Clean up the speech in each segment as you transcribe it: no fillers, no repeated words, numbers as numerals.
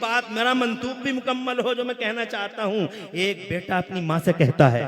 बात मेरा मंतूब भी मुकम्मल हो जो मैं कहना चाहता हूं। एक बेटा अपनी माँ से कहता है,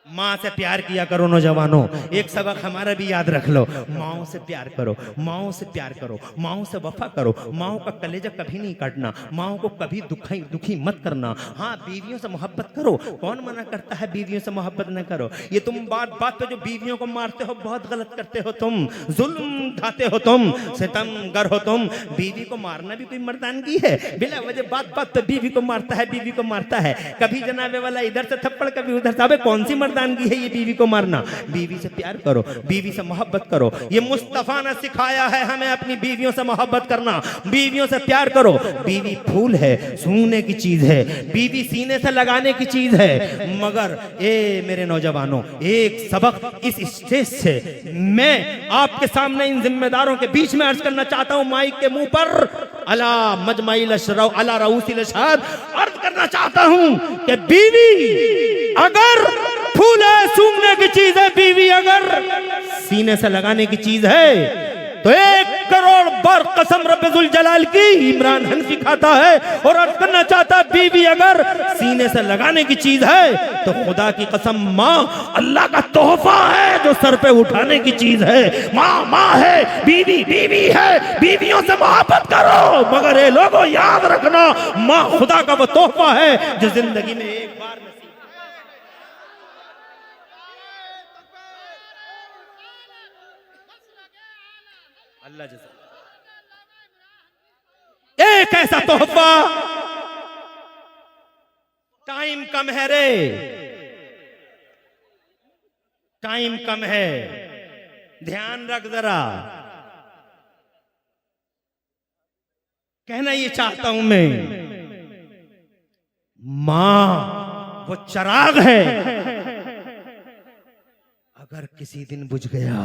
माँ से प्यार किया करो नौजवानों। एक सबक हमारा भी याद रख लो, माओ से प्यार करो, माओ से प्यार करो, माओ से वफा करो, माओ का कलेजा कभी नहीं काटना, माओ को कभी दुखी मत करना। हाँ, बीवियों से मोहब्बत करो, कौन मना करता है बीवियों से मोहब्बत न करो। ये तुम बात बात पे जो बीवियों को मारते हो बहुत गलत करते हो, तुम जुल्म ढाते हो, तुम सितमगर हो तुम। बीवी को मारना भी कोई मर्दानगी है? बिला वजह बात बात पे बीवी को मारता है, बीवी को मारता है। कभी जनाबे वाला इधर से थप्पड़, कभी उधर से। अबे कौन सी मर्दानगी है ये बीवी को मारना? बीवी से प्यार करो, बीवी से मोहब्बत करो। ये मुस्तफा ने सिखाया है हमें अपनी बीवियों से मोहब्बत करना, बीवियों से प्यार करो। बीवी फूल है, सूंघने की चीज है, बीवी सीने से लगाने की चीज है। मगर ए मेरे नौजवानों, एक सबक इस स्टेज से मैं आपके सामने इन जिम्मेदारों के बीच में अर्ज करना चाहता हूं, माइक के मुंह पर अला मजमाइल अशरफ अला रऊसिल अशहाद अर्ज करना चाहता हूं कि बीवी अगर फूल है, सूंघने की चीज है, बीवी अगर सीने से लगाने की चीज है तो 1 करोड़ बार कसम रब्बुल जलाल की इमरान हनफी खाता है। और अर्ज करना चाहता, बीवी अगर सीने से लगाने की चीज है तो खुदा की कसम माँ अल्लाह का तोहफा है जो सर पे उठाने की चीज है। माँ माँ है, बीवी बीवी है, बीवियों से मोहब्बत करो। मगर ये लोगों याद रखना, माँ खुदा का वो तोहफा है जो जिंदगी में एक बार अल्लाह जैसा एक ऐसा तोहफा। टाइम कम है रे, टाइम कम है, ध्यान रख जरा। कहना ये चाहता हूं मैं, मां वो चिराग है, अगर किसी दिन बुझ गया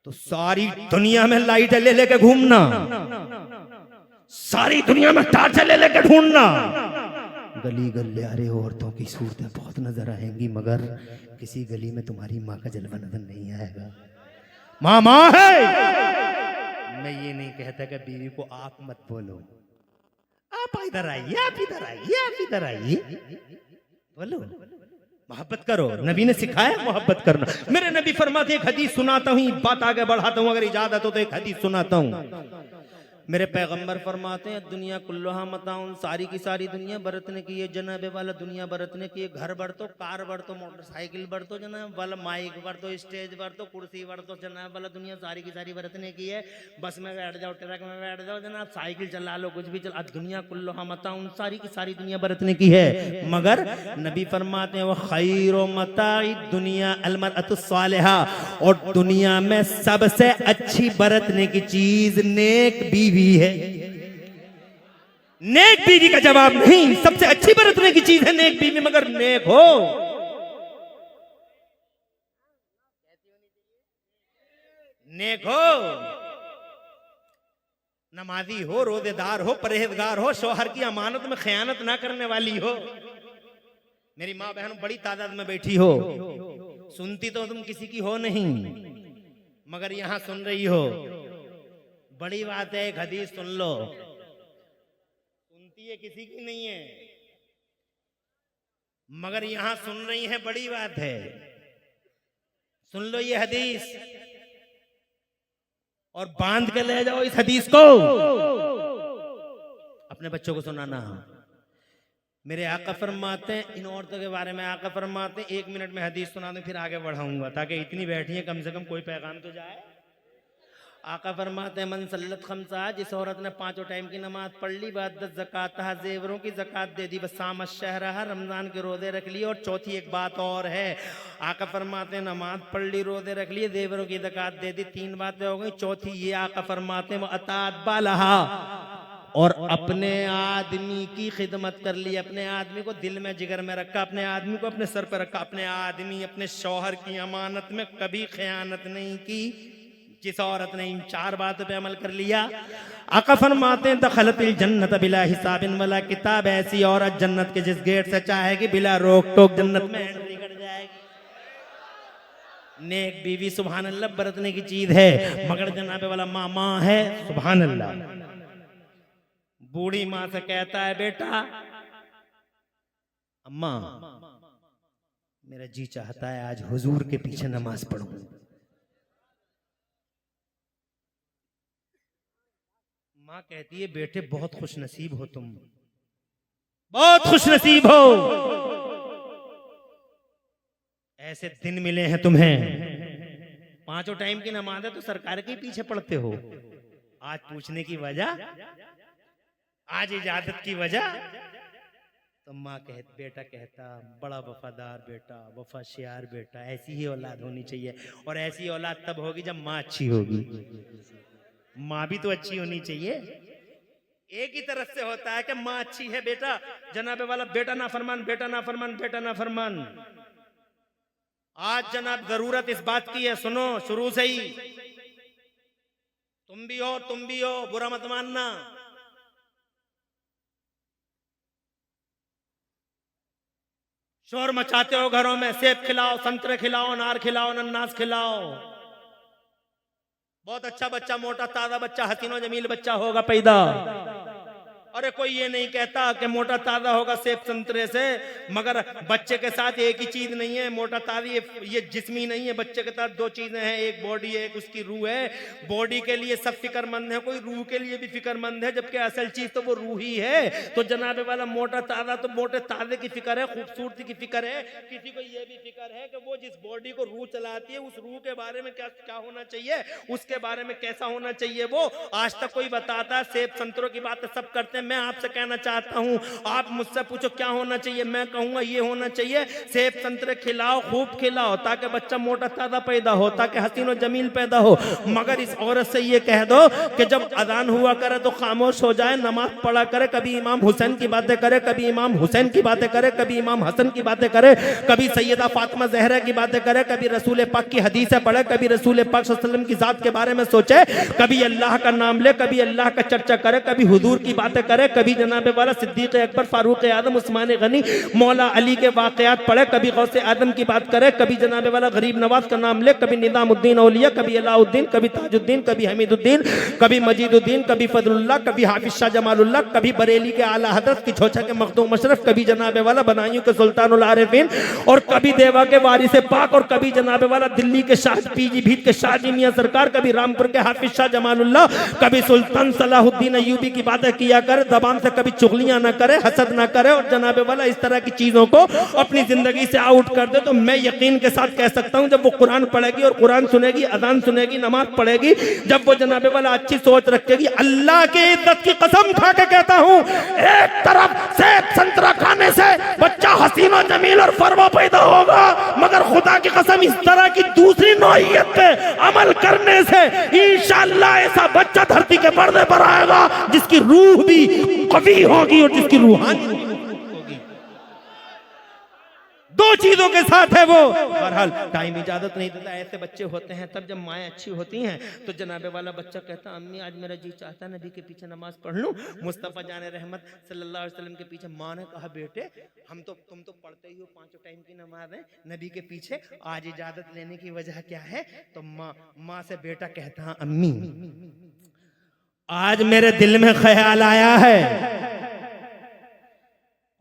तो सारी दुनिया में लाइट ले लेके घूमना, सारी दुनिया में टार्च ले लेके ढूंढना। गली गलियारे औरतों की सूरतें बहुत नजर आएंगी, मगर किसी गली में तुम्हारी माँ का जलवा नजर नहीं आएगा। माँ माँ है। मैं ये नहीं कहता कि बीवी को आप मत बोलो, आप इधर आइए, आप इधर आइए, आप इधर आइए, बोलो, मोहब्बत करो। नबी ने सिखाया मोहब्बत करना। मेरे नबी फरमाते, एक हदीस सुनाता हूँ, बात आगे बढ़ाता हूँ, अगर इजाजत हो तो एक हदीस सुनाता हूँ। मेरे पैगंबर फरमाते हैं, दुनिया कुल्लुहा मताउन, सारी की सारी दुनिया बरतने की है जनाबे वाला, दुनिया बरतने की है। घर बढ़ तो, कार बढ़ तो, मोटरसाइकिल बढ़ तो जनाब वाला, माइक बढ़ तो, स्टेज बढ़ तो, कुर्सी बढ़ तो जनाब वाला, दुनिया सारी की सारी बरतने की है। बस में बैठ जाओ, ट्रक में बैठ जाओ जनाब, साइकिल चला लो, कुछ भी चला, दुनिया कुल्लुहा मताउन, सारी की सारी दुनिया बरतने की है। मगर नबी फरमाते हैं, वह खैरो मताई दुनिया अलमरअतुस सालिहा, और दुनिया में सबसे अच्छी बरतने की चीज नेक बीवी है। नेक बीवी का जवाब नहीं, सबसे अच्छी बरतने की चीज है नेक बीवी, मगर नेक हो। नेक हो, नमाजी हो, रोजेदार हो, परहेजगार हो, शौहर की अमानत में खयानत ना करने वाली हो। मेरी माँ बहन बड़ी तादाद में बैठी हो, सुनती तो तुम किसी की हो नहीं, मगर यहां सुन रही हो, बड़ी बात है। एक हदीस सुन लो, सुनती है किसी की नहीं है, मगर यहां सुन रही है, बड़ी बात है। सुन लो ये हदीस और बांध के ले जाओ इस हदीस को, अपने बच्चों को सुनाना। मेरे आका फरमाते हैं, इन औरतों के बारे में आका फरमाते हैं, 1 मिनट में हदीस सुना दूं फिर आगे बढ़ाऊंगा, ताकि इतनी बैठी है कम से कम कोई पैगाम तो जाए। आका फरमाते हैं, मन सल्लत खमसा, जिस औरत ने 5 टाइम की नमाज पढ़ ली, बाद ज़कात जेवरों की ज़कात दे दी, बस साम शहरहा, रमजान के रोजे रख लिए। और चौथी एक बात और है, आका फरमाते हैं, नमाज पढ़ ली, रोजे रख लिए, जेवरों की ज़कात दे दी, 3 बातें हो गई। चौथी ये आका फरमाते हैं, वो अतात बालहा, और अपने आदमी की खिदमत कर ली, अपने आदमी को दिल में जिगर में रखा, अपने आदमी को अपने सर पर रखा, अपने आदमी अपने शौहर की अमानत में कभी खयानत नहीं की। जिस औरत ने इन 4 बातों पे अमल कर लिया, आका फरमाते हैं, दखलतिल जन्नत बिला हिसाबिन वला किताब, ऐसी औरत जन्नत के जिस गेट से चाहेगी बिला रोक टोक जन्नत में एंट्री कर जाएगी। नेक बीवी सुभान अल्लाह बरतने की चीज है, मगर जनाबे वाला माँ है, सुभान अल्लाह। बूढ़ी माँ से कहता है, बेटा अम्मा मेरा जी चाहता है आज हुजूर के पीछे नमाज पढ़ूं। माँ कहती है, बेटे बहुत खुशनसीब हो तुम, बहुत खुशनसीब हो, ऐसे दिन मिले हैं तुम्हें। 5 टाइम की नमाज है तो सरकार के पीछे पढ़ते हो। आज पूछने की वजह, आज इजाजत की वजह। तो माँ बेटा कहता, बड़ा वफादार बेटा, वफाशियार बेटा, ऐसी ही औलाद होनी चाहिए। और ऐसी औलाद तब होगी जब माँ अच्छी होगी। माँ भी तो अच्छी होनी चाहिए। एक ही तरफ से होता है कि माँ अच्छी है, बेटा जनाबे वाला बेटा ना फरमान, बेटा ना फरमान, बेटा ना फरमान। आज जनाब जरूरत इस बात की है, सुनो शुरू से ही, तुम भी हो, बुरा मत मानना। शोर मचाते हो घरों में, सेब खिलाओ, संतरे खिलाओ, अनार खिलाओ, अनानास खिलाओ। बहुत अच्छा बच्चा, मोटा ताजा बच्चा, हसीनो जमील बच्चा होगा पैदा। अरे कोई ये नहीं कहता कि मोटा ताजा होगा सेब संतरे से, मगर बच्चे के साथ एक ही चीज नहीं है। मोटा ताजा ये जिस्मी नहीं है, बच्चे के साथ 2 चीजें हैं, एक बॉडी है, एक उसकी रूह है। बॉडी के लिए सब फिक्रमंद है, कोई रूह के लिए भी फिक्रमंद है, जबकि असल चीज तो वो रूह ही है। तो जनाबे वाला मोटा ताजा तो मोटे ताजे की फिक्र है, खूबसूरती की फिक्र है। किसी को ये भी फिक्र है कि वो जिस बॉडी को रूह चलाती है, उस रूह के बारे में क्या होना चाहिए, उसके बारे में कैसा होना चाहिए। वो आज तक कोई बताता है? सेब संतरों की बातें सब करते हैं। मैं आपसे कहना चाहता हूं, आप मुझसे पूछो क्या होना चाहिए, मैं कहूंगा ये होना चाहिए, सेब संतरे खिलाओ, खूब खिलाओ, ताकि बच्चा मोटा ताजा पैदा हो, ताकि हसीन और जमील पैदा हो। मगर इस औरत से ये कह दो कि जब अजान हुआ करे तो खामोश हो जाए, नमाज पढ़ा करे, कभी इमाम हुसैन की बातें करे, कभी इमाम हुसैन की बातें करे, कभी इमाम हसन की बातें करे, कभी सैयदा फातिमा ज़हरा की बातें करे, कभी रसूल पाक की हदीसें पढ़े, कभी रसूल पाक सल्लल्लाहु अलैहि वसल्लम की जात के बारे में सोचे, कभी अल्लाह का नाम ले, कभी अल्लाह का चर्चा करे, कभी हुजूर की बातें करे, कभी जनाबे वाला सिद्दीक अकबर, फारूक आजम, उस्मान गनी, मौला अली के वाकयात पढ़े, कभी गौसे आदम की बात करे, कभी जनाबे वाला गरीब नवाज का नाम ले, कभी निजामुद्दीन औलिया, कभी अलाउद्दीन, कभी ताजुद्दीन, कभी हमीदुद्दीन, कभी मजीदुद्दीन, कभी फजलुल्लाह, कभी हाफिज शाह जमालुल्लाह, कभी बरेली के आला हजरत की छोचा के मखदूम मशरफ, कभी जनाबे वाला बनाइयों के सुल्तानुल आरिफीन, और कभी देवा के वारिस पाक, और कभी जनाबे वाला दिल्ली के शाह पीजी भीत के शाहजी मियां सरकार, कभी रामपुर के हाफिज शाह जमालुल्लाह, कभी सुल्तान सलाहुद्दीन अय्यूबी की बातें किया करे, जबान से कभी चुगलियां ना करे, हसद ना करे, और जनाबे वाला इस तरह की चीजों को अपनी जिंदगी से आउट कर दे। तो मैं यकीन के साथ कह सकता हूं, जब वो कुरान पढ़ेगी और कुरान सुनेगी, अजान सुनेगी, नमाज पढ़ेगी, जब वो जनाबे वाला अच्छी सोच रखेगी, अल्लाह की इज्जत की कसम खा के कहता हूं, एक तरफ सेब संतरा खाने से बच्चा हसीन और जमील और फरमा पैदा होगा, मगर खुदा की कसम इस तरह की दूसरी नौइयत पे अमल करने से इंशाअल्लाह ऐसा बच्चा धरती के पर्दे पर आएगा जिसकी रूह भी कवी होगी और जिसकी रूहानी होगी। 2 चीजों के साथ है वो। बहरहाल टाइम इजाजत नहीं देता, ऐसे बच्चे होते हैं। तब जब माएँ अच्छी होती हैं तो जनाबे वाला बच्चा कहता, अम्मी आज मेरा जी चाहता है नबी के पीछे नमाज पढ़ लूं, मुस्तफ़ा जान रहमत सल्लल्लाहु अलैहि वसल्लम के पीछे। माँ ने कहा, बेटे तुम तो पढ़ते ही हो 5 टाइम की नमाज है नबी के पीछे, आज इजाजत लेने की वजह क्या है? तो माँ से बेटा कहता, अम्मी आज मेरे दिल में ख्याल आया है,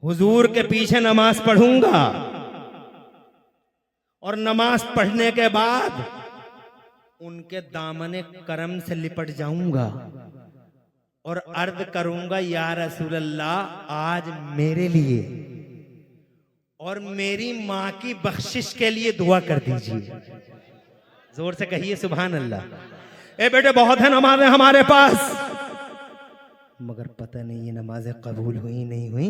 हुजूर के पीछे नमाज पढ़ूंगा, और नमाज पढ़ने के बाद उनके दामने करम से लिपट जाऊंगा और अर्ज करूंगा, या रसूल अल्लाह आज मेरे लिए और मेरी माँ की बख्शिश के लिए दुआ कर दीजिए। जोर से कहिए सुभान अल्लाह। ए बेटे बहुत है नमाजें हमारे पास, मगर पता नहीं ये नमाजें कबूल हुई नहीं हुई।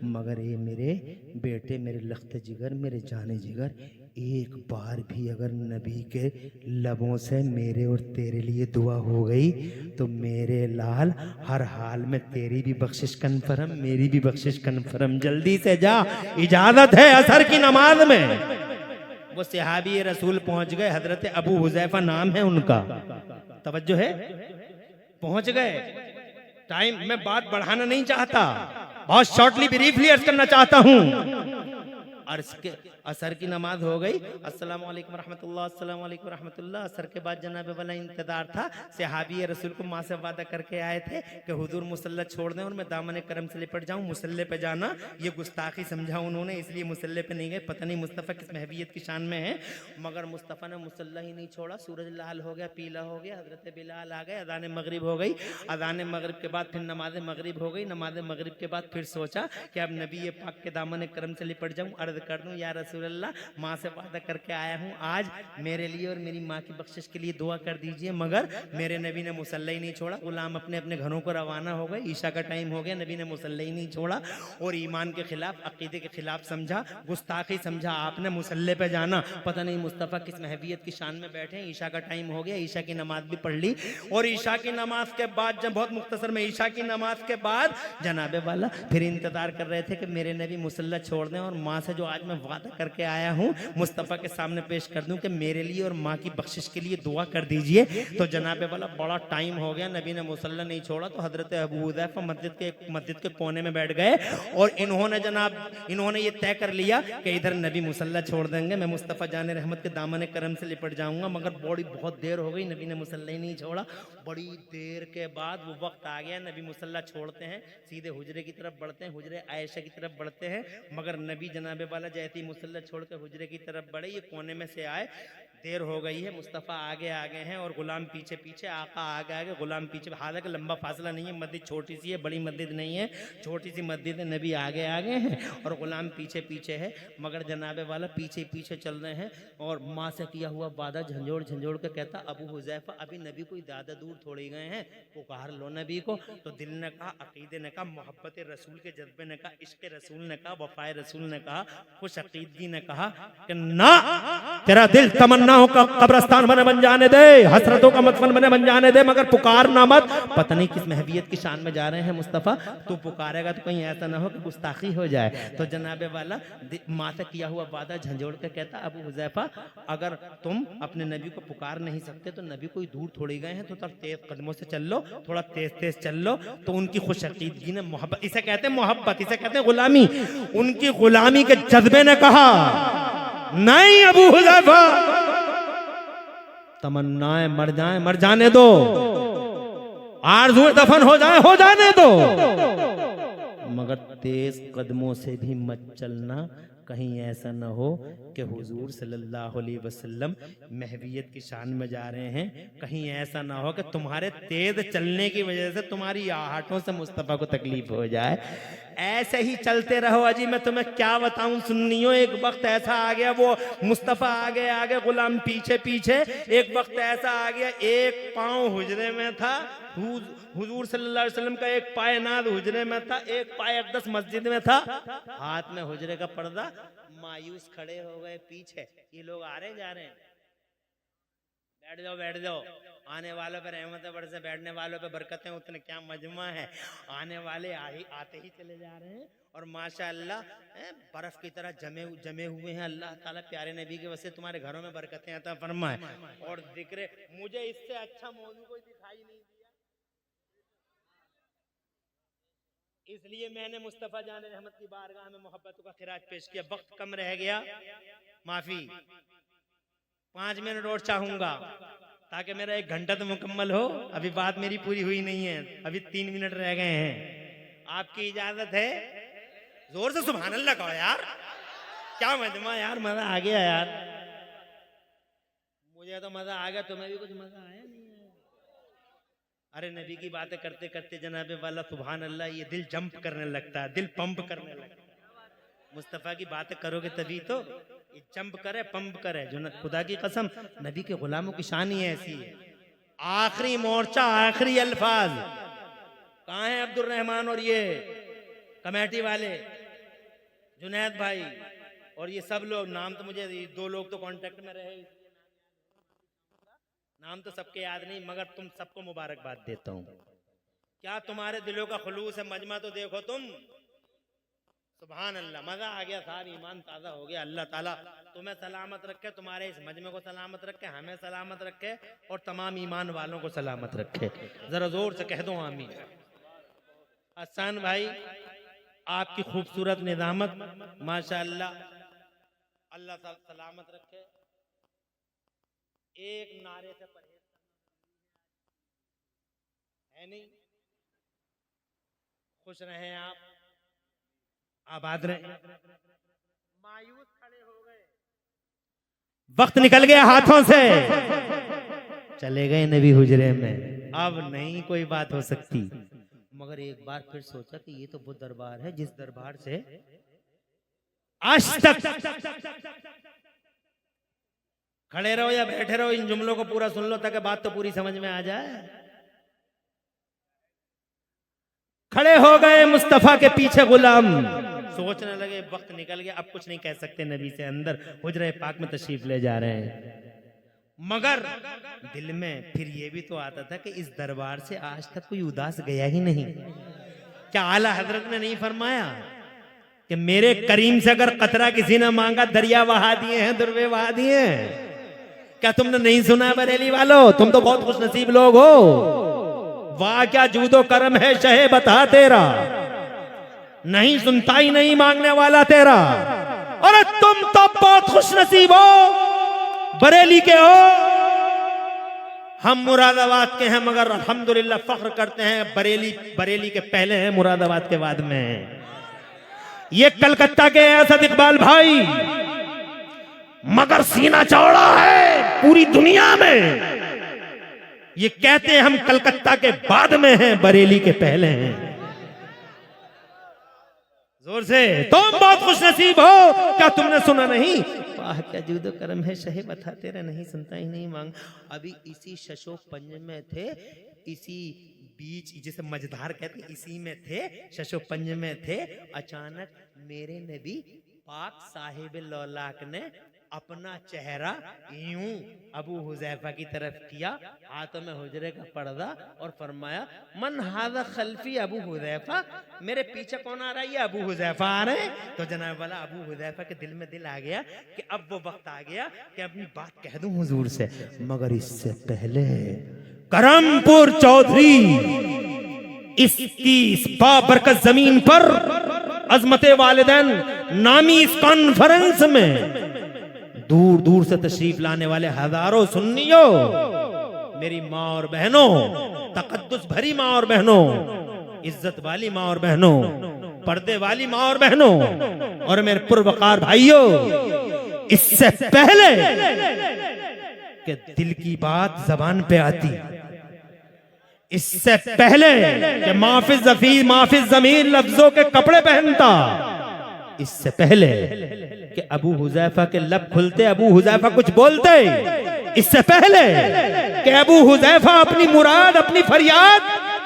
मगर ये मेरे बेटे, मेरे लख्त जिगर, मेरे जाने जिगर, एक बार भी अगर नबी के लबों से मेरे और तेरे लिए दुआ हो गई तो मेरे लाल हर हाल में तेरी भी बख्शिश कन्फर्म, मेरी भी बख्शिश कन्फर्म। जल्दी से जा, इजाजत है असर की नमाज में। वो सहाबी रसूल पहुंच गए, हजरत अबू हुजैफा नाम है उनका, तवज्जो है, पहुंच गए। टाइम मैं बात बढ़ाना नहीं चाहता, बहुत शॉर्टली ब्रीफली अर्ज करना चाहता हूं। और इसके असर की नमाज हो गई, अस्सलामु अलैकुम रहमतुल्लाह, अस्सलामु अलैकुम रहमतुल्लाह। असर के बाद जनाब वाला इंतजार था, सहाबी रसूल को माँ से वादा करके आए थे कि हुजूर मुसल्ला छोड़ दें और मैं दामन करम से लिपट जाऊं। मुसल्ले पे जाना ये गुस्ताखी समझा उन्होंने, इसलिए मुसल्ले पे नहीं गए। पता नहीं मुस्तफ़ा किस महवियत की शान में है, मगर मुस्तफ़ा ने मुसल्ला ही नहीं छोड़ा। सूरज लाल हो गया, पीला हो गया, हजरत बिलाल आ गए, अदान मगरिब हो गई। अदान मगरिब के बाद फिर नमाज मगरिब हो गई। नमाज मगरिब के बाद फिर सोचा कि अब नबी पाक के दामन करम से लिपट जाऊं, अर्ज कर दूं या रसूल अल्लाह, माँ से वादा करके आया हूँ, आज मेरे लिए और मेरी माँ की बख्शिश के लिए दुआ कर दीजिए। मगर मेरे नबी ने मुसल्ला ही नहीं छोड़ा। गुलाम अपने अपने घरों को रवाना हो गए, ईशा का टाइम हो गया, नबी ने मुसल्ला ही नहीं छोड़ा। और ईमान के खिलाफ, अकीदे के खिलाफ समझा, गुस्ताखी समझा आपने मुसल्ले पे जाना। पता नहीं मुस्तफ़ा किस महवियत की शान में बैठे हैं। ईशा का टाइम हो गया, ईशा की नमाज भी पढ़ ली। और ईशा की नमाज के बाद, जब बहुत मुख्तसर में, ईशा की नमाज के बाद जनाबे वाला फिर इंतजार कर रहे थे कि मेरे नबी मुसल्ला छोड़ दें और माँ से जो आज मैं वादा करके आया हूँ मुस्तफ़ा के सामने पेश कर दूं कि मेरे लिए और माँ की बख्शिश के लिए दुआ कर दीजिए। तो जनाबे वाला बड़ा टाइम हो गया, नबी ने मुसल्ला नहीं छोड़ा। तो हजरत अबू हुज़ैफा मस्जिद के कोने में बैठ गए और इन्होंने ये तय कर लिया कि इधर नबी मुसल्ला छोड़ देंगे, मैं मुस्तफ़ा जान रहमत के दामन करम से लिपट जाऊंगा। मगर बहुत देर हो गई, नबी ने मुसल्ला ही नहीं छोड़ा। बड़ी देर के बाद वो वक्त आ गया, नबी मुसल्ला छोड़ते हैं, सीधे हुजरे की तरफ बढ़ते हैं, हुजरे आयशा की तरफ बढ़ते हैं। मगर नबी जनाबे वाला जैसे ही मुसल्ला छोड़ के हुजरे की तरफ बढ़े, ये कोने में से आए, देर हो गई है, मुस्तफ़ा आगे आगे हैं और गुलाम पीछे पीछे, आका आगे आगे, गुलाम पीछे। हालांकि लंबा फासला नहीं है, मस्जिद छोटी सी है, बड़ी मस्जिद नहीं है, छोटी सी मस्जिद है। नबी आगे आगे हैं और गुलाम पीछे पीछे है। मगर जनाबे वाला पीछे पीछे चल रहे हैं और माँ से किया हुआ वादा झंझोड़ झंझोड़ के कहता, अबू हुज़ैफा अभी नबी कोई ज़्यादा दूर थोड़ी गए हैं, पुकार लो नबी को। तो दिल ने कहा, अकीदे ने कहा, मोहब्बत रसूल के जज्बे ने कहा, इश्क रसूल ने कहा, वफाए रसूल ने कहा, खुश अकीदगी ने कहा कि ना, तेरा दिल तमन्नाओं का कब्रस्तान बन जाने दे, हसरतों का मदफन बन जाने दे, मगर पुकारना मत। पता नहीं किस महवियत की शान में जा रहे हैं मुस्तफ़ा, तू पुकारेगा तो कहीं ऐसा ना हो कि गुस्ताखी हो जाए। तो जनाबे वाला माँ से किया हुआ वादा झंझोड़ के कहता, अबू हुज़ैफा अगर तुम अपने नबी को पुकार नहीं सकते तो नबी कोई दूर थोड़ी गए हैं, तो थोड़ा तेज कदमों से चल लो, थोड़ा तेज तेज चल लो। तो उनकी खुश अकीदगी ने, मोहब्बत, इसे कहते हैं मोहब्बत, इसे कहते हैं गुलामी, उनकी गुलामी के जज्बे ने कहा, नहीं अबू हुज़ैफा, तमन्नाएं मर जाने दो, आरज़ू दफन हो जाने दो, मगर तेज कदमों से भी मत चलना, कहीं ऐसा न हो कि हुजूर सल्लल्लाहु अलैहि वसल्लम महवियत की शान में जा रहे हैं, कहीं ऐसा ना हो कि तुम्हारे तेज चलने की वजह से तुम्हारी आहटों से मुस्तफ़ा को तकलीफ हो जाए। ऐसे ही चलते रहो। अजी मैं तुम्हें क्या बताऊं सुन्नियों, एक वक्त ऐसा आ गया, वो मुस्तफ़ा आगे आगे, गुलाम पीछे पीछे। एक वक्त ऐसा आ गया, एक पाँव हुजरे में था, हुजूर सल्लल्लाहु अलैहि वसल्लम का एक पाय नाद हुजरे में था, एक पाय अक़दस मस्जिद में था, हाथ में हुजरे का पर्दा। मायूस खड़े हो गए पीछे, ये लोग आ रहे जा रहे हैं, बैठ जाओ, आने वालों पे रहमत बरसे, बैठने वालों पे बरकतें उतने, क्या मजमा है। आने वाले आते ही चले जा रहे हैं और माशाअल्लाह बर्फ की तरह जमे हुए हैं। अल्लाह ताला प्यारे नबी के वजह से तुम्हारे घरों में बरकतें अता फरमाए। और जिक्र, मुझे इससे अच्छा मौजू कोई दिखाई नहीं दिया, इसलिए मैंने मुस्तफ़ा जान रहमत की बारगाह में मोहब्बत का खिराज पेश किया। वक्त कम रह गया, माफी, 5 मिनट और चाहूंगा ताकि मेरा 1 घंटा तो मुकम्मल हो। अभी बात मेरी पूरी हुई नहीं है, अभी 3 मिनट रह गए हैं। आपकी इजाजत है? जोर से सुभान अल्लाह कहो यार, क्या मजमा यार, मजा आ गया यार, मुझे तो मजा आ गया, तुम्हें भी कुछ मजा आया नहीं है? अरे नबी की बातें करते करते जनाबे वाला सुभान अल्लाह, ये दिल जंप करने लगता है, दिल पंप करने लगता है। मुस्तफ़ा की बातें करोगे तभी तो ये जंप करे, पंप करे। जो खुदा की कसम, नबी के गुलामों की शान ही ऐसी है। आखिरी मोर्चा, आखिरी अल्फाज, कहाँ है अब्दुल रहमान और ये कमेटी वाले, जुनैद भाई और ये सब लोग? नाम तो मुझे 2 लोग तो कांटेक्ट में रहे, नाम तो सबके याद नहीं, मगर तुम सबको मुबारकबाद देता हूँ। क्या तुम्हारे दिलों का खुलूस है, मजमा तो देखो तुम। सुभान अल्लाह, मजा आ गया साहब, ईमान ताज़ा हो गया। अल्लाह ताला तुम्हें सलामत रखे, तुम्हारे इस मजमे को सलामत रखे, हमें सलामत रखे और तमाम ईमान वालों को सलामत रखे। जरा जोर से कह दो आमीन। हसन भाई, आपकी खूबसूरत निजामत माशाअल्लाह, अल्लाह सलामत रखे। एक नारे से परहेज है नहीं। खुश रहे आप, आबाद रहे। मायूस खड़े हो गए, वक्त निकल गया हाथों से, चले गए नबी हुजरे में। अब नहीं कोई बात हो सकती। मगर एक बार फिर सोचा कि ये तो वो दरबार है जिस दरबार से आज तक। खड़े रहो या बैठे रहो, इन जुमलों को पूरा सुन लो ताकि बात तो पूरी समझ में आ जाए। खड़े हो गए मुस्तफा के पीछे गुलाम, सोचने लगे वक्त निकल गया, अब कुछ नहीं कह सकते नबी से। अंदर हुजरे पाक में तशरीफ ले जा रहे हैं। मगर दिल में फिर ये भी तो आता था कि इस दरबार से आज तक कोई उदास गया ही नहीं। क्या आला हजरत ने नहीं फरमाया कि मेरे करीम से अगर कतरा किसी ने मांगा दरिया बहा दिए हैं, दुर्वे बहा दिए हैं। क्या तुमने नहीं सुना बरेली वालों? तुम तो बहुत खुश नसीब लोग हो। वाह क्या जूदो करम है शहे बता तेरा, नहीं सुनता ही नहीं मांगने वाला तेरा। अरे तुम तो बहुत खुश नसीब हो, बरेली के हो। हम मुरादाबाद के हैं, मगर अल्हम्दुलिल्लाह फख्र करते हैं बरेली के पहले हैं, मुरादाबाद के बाद में। ये कलकत्ता के असद इकबाल भाई, मगर सीना चौड़ा है पूरी दुनिया में। ये कहते हैं हम कलकत्ता के बाद में हैं, बरेली के पहले हैं। जोर से, तुम बहुत खुश नसीब हो। क्या तुमने सुना नहीं? वाह क्या जूदो करम है शहे बता तेरा, नहीं सुनता ही नहीं मांग। अभी इसी शशो पंज में थे, इसी बीच जिसे मझधार कहते हैं, इसी में थे, शशो पंज में थे। अचानक मेरे नबी पाक साहिब लौलाक ने अपना चेहरा यूं अबू हुजैफा की तरफ किया, हाथों में हुजरे का पर्दा, और फरमाया मन हादा खल्फी अबू हुजैफा, मेरे पीछे कौन आ रहा है? ये अबू हुजैफा आ रहे हैं। तो जनाब वाला अबू हुजैफा के दिल में दिल आ गया कि अब वो वक्त आ गया कि अपनी बात कह दूं हुजूर से। मगर इससे पहले करमपुर चौधरी इसकी इस बाबरकत जमीन पर अजमते वालिदैन नामी इस कॉन्फ्रेंस में दूर दूर से तशरीफ लाने वाले हजारों सुन्नियों, मेरी माँ और बहनों, तकद्दुस भरी माँ और बहनों, इज्जत वाली माँ और बहनों, पर्दे वाली माँ और बहनों, और मेरे पुरवकार भाइयों, इससे पहले कि दिल की बात जबान पे आती, इससे पहले कि माफिज जमीन लफ्जों के कपड़े पहनता, इससे पहले कि अबू हुजैफा के लब खुलते, अबू हुजैफा कुछ बोलते, इससे पहले कि अबू हुजैफा अपनी मुराद, अपनी फरियाद,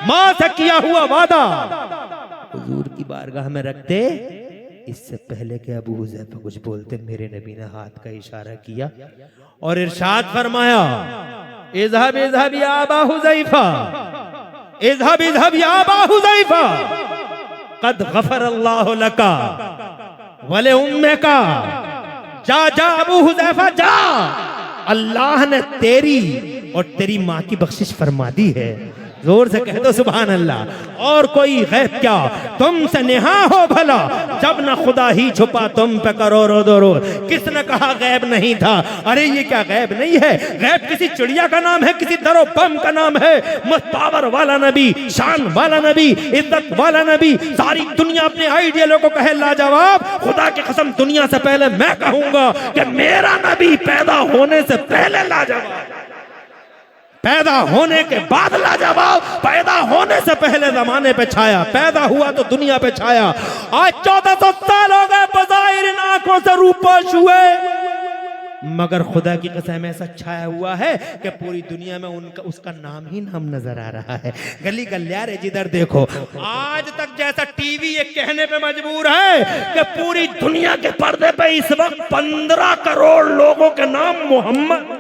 मां से किया हुआ वादा हुजूर की बारगाह में रखते, इससे पहले कि अबू हुजैफा कुछ बोलते, मेरे नबी ने हाथ का इशारा किया और इरशाद फरमाया, इज़हब इज़हब या अबा हुजैफा, इज़हब इज़हब या अबा हुजैफा, कद गफर अल्लाहु लका वले उम्मे का, जा जा अबू हुजैफा जा, अल्लाह ने तेरी और तेरी माँ की बख्शिश फरमा दी है। जोर से कह दो सुभान अल्लाह। और कोई गैब क्या, तुमसे नेहा हो भला, जब न खुदा ही छुपा तुम पे करो रो दो रो। किसने कहा गैब नहीं था? अरे ये क्या गैब नहीं है? गैब किसी चिड़िया का नाम है, किसी दरो बम का नाम है। मस्त पावर वाला नबी, शान वाला नबी, इज्जत वाला नबी, सारी दुनिया अपने आइडियलों को कहे लाजवाब। खुदा की कसम दुनिया से पहले मैं कहूंगा कि मेरा नबी पैदा होने से पहले लाजवाब, पैदा होने के बाद लाजवाब, पैदा होने से पहले जमाने पे छाया, पैदा हुआ तो दुनिया पे छाया। आज 1400 साल हो गए बज़ाहिर इन आंखों से रूपोश हुए, मगर खुदा की कसम ऐसा छाया हुआ है कि पूरी दुनिया में उनका उसका नाम ही नाम नजर आ रहा है। गली गलियारे जिधर देखो, आज तक जैसा टीवी ये कहने पे मजबूर है कि पूरी दुनिया के पर्दे पे इस वक्त 15 करोड़ लोगों के नाम मोहम्मद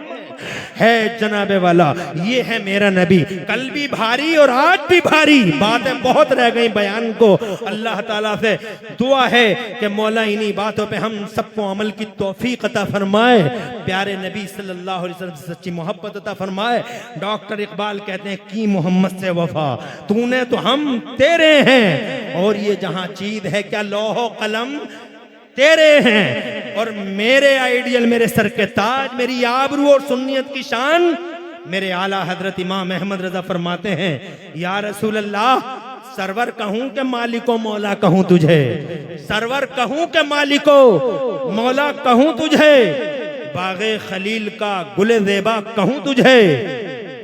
है जनाबे वाला। ये है मेरा नबी। कल भी भारी और आज भी भारी, बातें बहुत रह गई बयान को। अल्लाह ताला से दुआ है कि मौला इन्हीं बातों पे हम सबको अमल की तौफीक अता फरमाए, प्यारे नबी सल्लल्लाहु अलैहि वसल्लम से सच्ची मोहब्बत अता फरमाए। डॉक्टर इकबाल कहते हैं की मोहम्मद से वफा, तूने तो हम तेरे हैं, और ये जहां चीज है क्या लौहो कलम तेरे हैं, और मेरे आइडियल, मेरे सर के ताज, मेरी आबरू और सुन्नियत की शान मेरे आला हजरत इमाम अहमद रजा फरमाते हैं, या रसूल अल्लाह, सरवर कहूं के मालिको मौला कहूं तुझे, सरवर कहूं के मालिको मौला कहूं तुझे, बागे खलील का गुले ज़ेबा कहूं तुझे,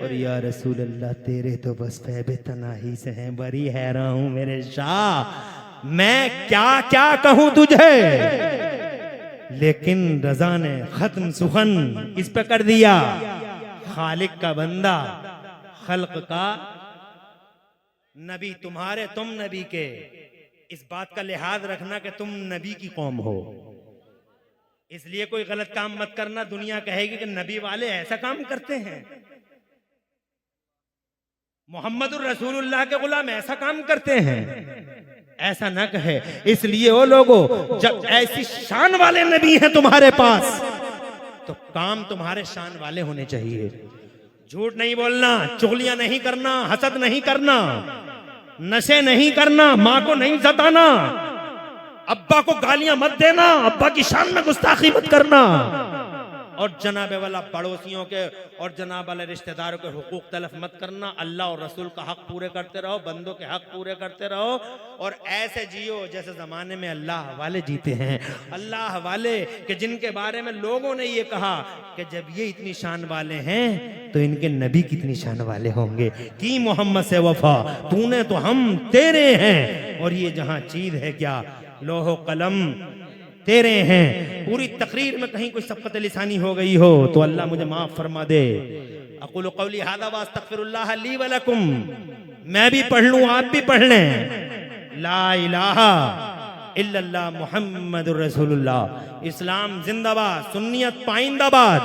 और या रसूल अल्लाह तेरे तो बस फैबे तनाही से हैं, बड़ी हैरान हूं मेरे शाह, मैं क्या क्या कहूं तुझे। लेकिन रजा ने खत्म सुखन इस पे कर दिया, खालिक का बंदा, खल्क का नबी, तुम्हारे तुम नबी के, इस बात का लिहाज रखना कि तुम नबी की कौम हो, इसलिए कोई गलत काम मत करना। दुनिया कहेगी कि नबी वाले ऐसा काम करते हैं, मोहम्मदुर रसूलुल्लाह के गुलाम ऐसा काम करते हैं, ऐसा ना कहे। इसलिए वो लोगों, जब ऐसी शान वाले नबी हैं तुम्हारे पास, तो काम तुम्हारे शान वाले होने चाहिए। झूठ नहीं बोलना, चुगलियां नहीं करना, हसद नहीं करना, नशे नहीं करना, माँ को नहीं सताना, अब्बा को गालियां मत देना, अब्बा की शान में गुस्ताखी मत करना, और जनाबे वाला पड़ोसियों के और जनाब वाले रिश्तेदारों के हुकूक तलफ मत करना। अल्लाह और रसूल का हक पूरे करते रहो, बंदों के हक पूरे करते रहो, और ऐसे जियो जैसे जमाने में अल्लाह वाले जीते हैं। अल्लाह वाले कि जिनके बारे में लोगों ने ये कहा कि जब ये इतनी शान वाले हैं तो इनके नबी कितनी शान वाले होंगे। की मोहम्मद से वफा तूने तो हम तेरे हैं, और ये जहां चीज है क्या लोहो कलम तेरे हैं। पूरी तकरीर में कहीं कोई सबकत लिसानी हो गई हो तो अल्लाह मुझे माफ फरमा दे। अक़ूलु क़ौली हाज़ा व अस्तग़फ़िरुल्लाह ली व लकुम, मैं भी पढ़ लूं आप भी पढ़ लें। ला इलाहा इल्लल्लाह मुहम्मदुर रसूलुल्लाह। इस्लाम जिंदाबाद, सुन्नियत पाइंदाबाद,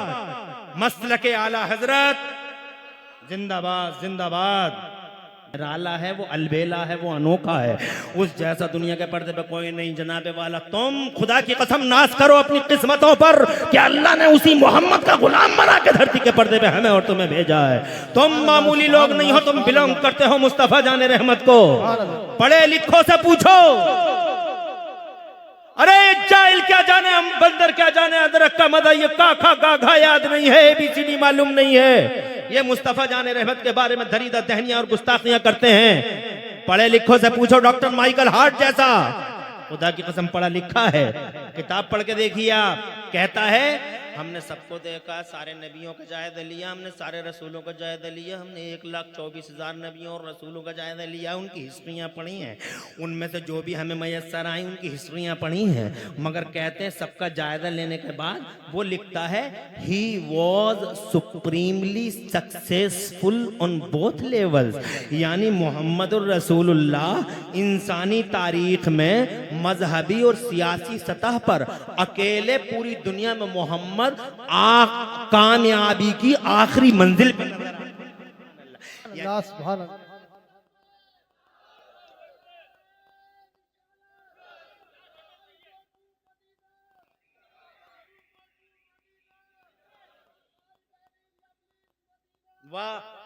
मसलके आला हजरत जिंदाबाद जिंदाबाद। राला है वो, अलबेला है वो, अनोखा है, उस जैसा दुनिया के पर्दे पे कोई नहीं। जनाबे वाला तुम खुदा की कसम नाज करो अपनी किस्मतों पर कि अल्लाह ने उसी मोहम्मद का गुलाम बना के धरती के पर्दे पे हमें और तुम्हें भेजा है। तुम मामूली लोग नहीं हो, तुम बिलोंग करते हो मुस्तफा जाने रहमत को। पढ़े लिखो से पूछो, अरे जाहिल क्या जाने, हम बंदर क्या जाने, अदरक का मदा ये का खा गा घा याद नहीं है, एबीसीडी मालूम नहीं है। ये मुस्तफा जाने रहमत के बारे में दरीदा दहनियां और गुस्ताखियां करते हैं। पढ़े लिखो से पूछो, डॉक्टर माइकल हार्ट जैसा, खुदा की कसम पढ़ा लिखा है, किताब पढ़ के देखिए आप। कहता है हमने सबको देखा, सारे नबियों का जायजा लिया, हमने सारे रसूलों का जायजा लिया, हमने 1,24,000 नबियों और रसूलों का जायजा लिया, उनकी हिस्ट्रियाँ पढ़ी हैं, उनमें से जो भी हमें मैसर आई उनकी हिस्ट्रियाँ पढ़ी हैं। मगर कहते हैं सबका जायजा लेने के बाद वो लिखता है he was supremely successful on both levels, यानी मोहम्मदुर रसूलुल्लाह इंसानी तारीख में मजहबी और सियासी सतह पर अकेले पूरी दुनिया में मोहम्मद कामयाबी की आखिरी मंजिल पे वाह।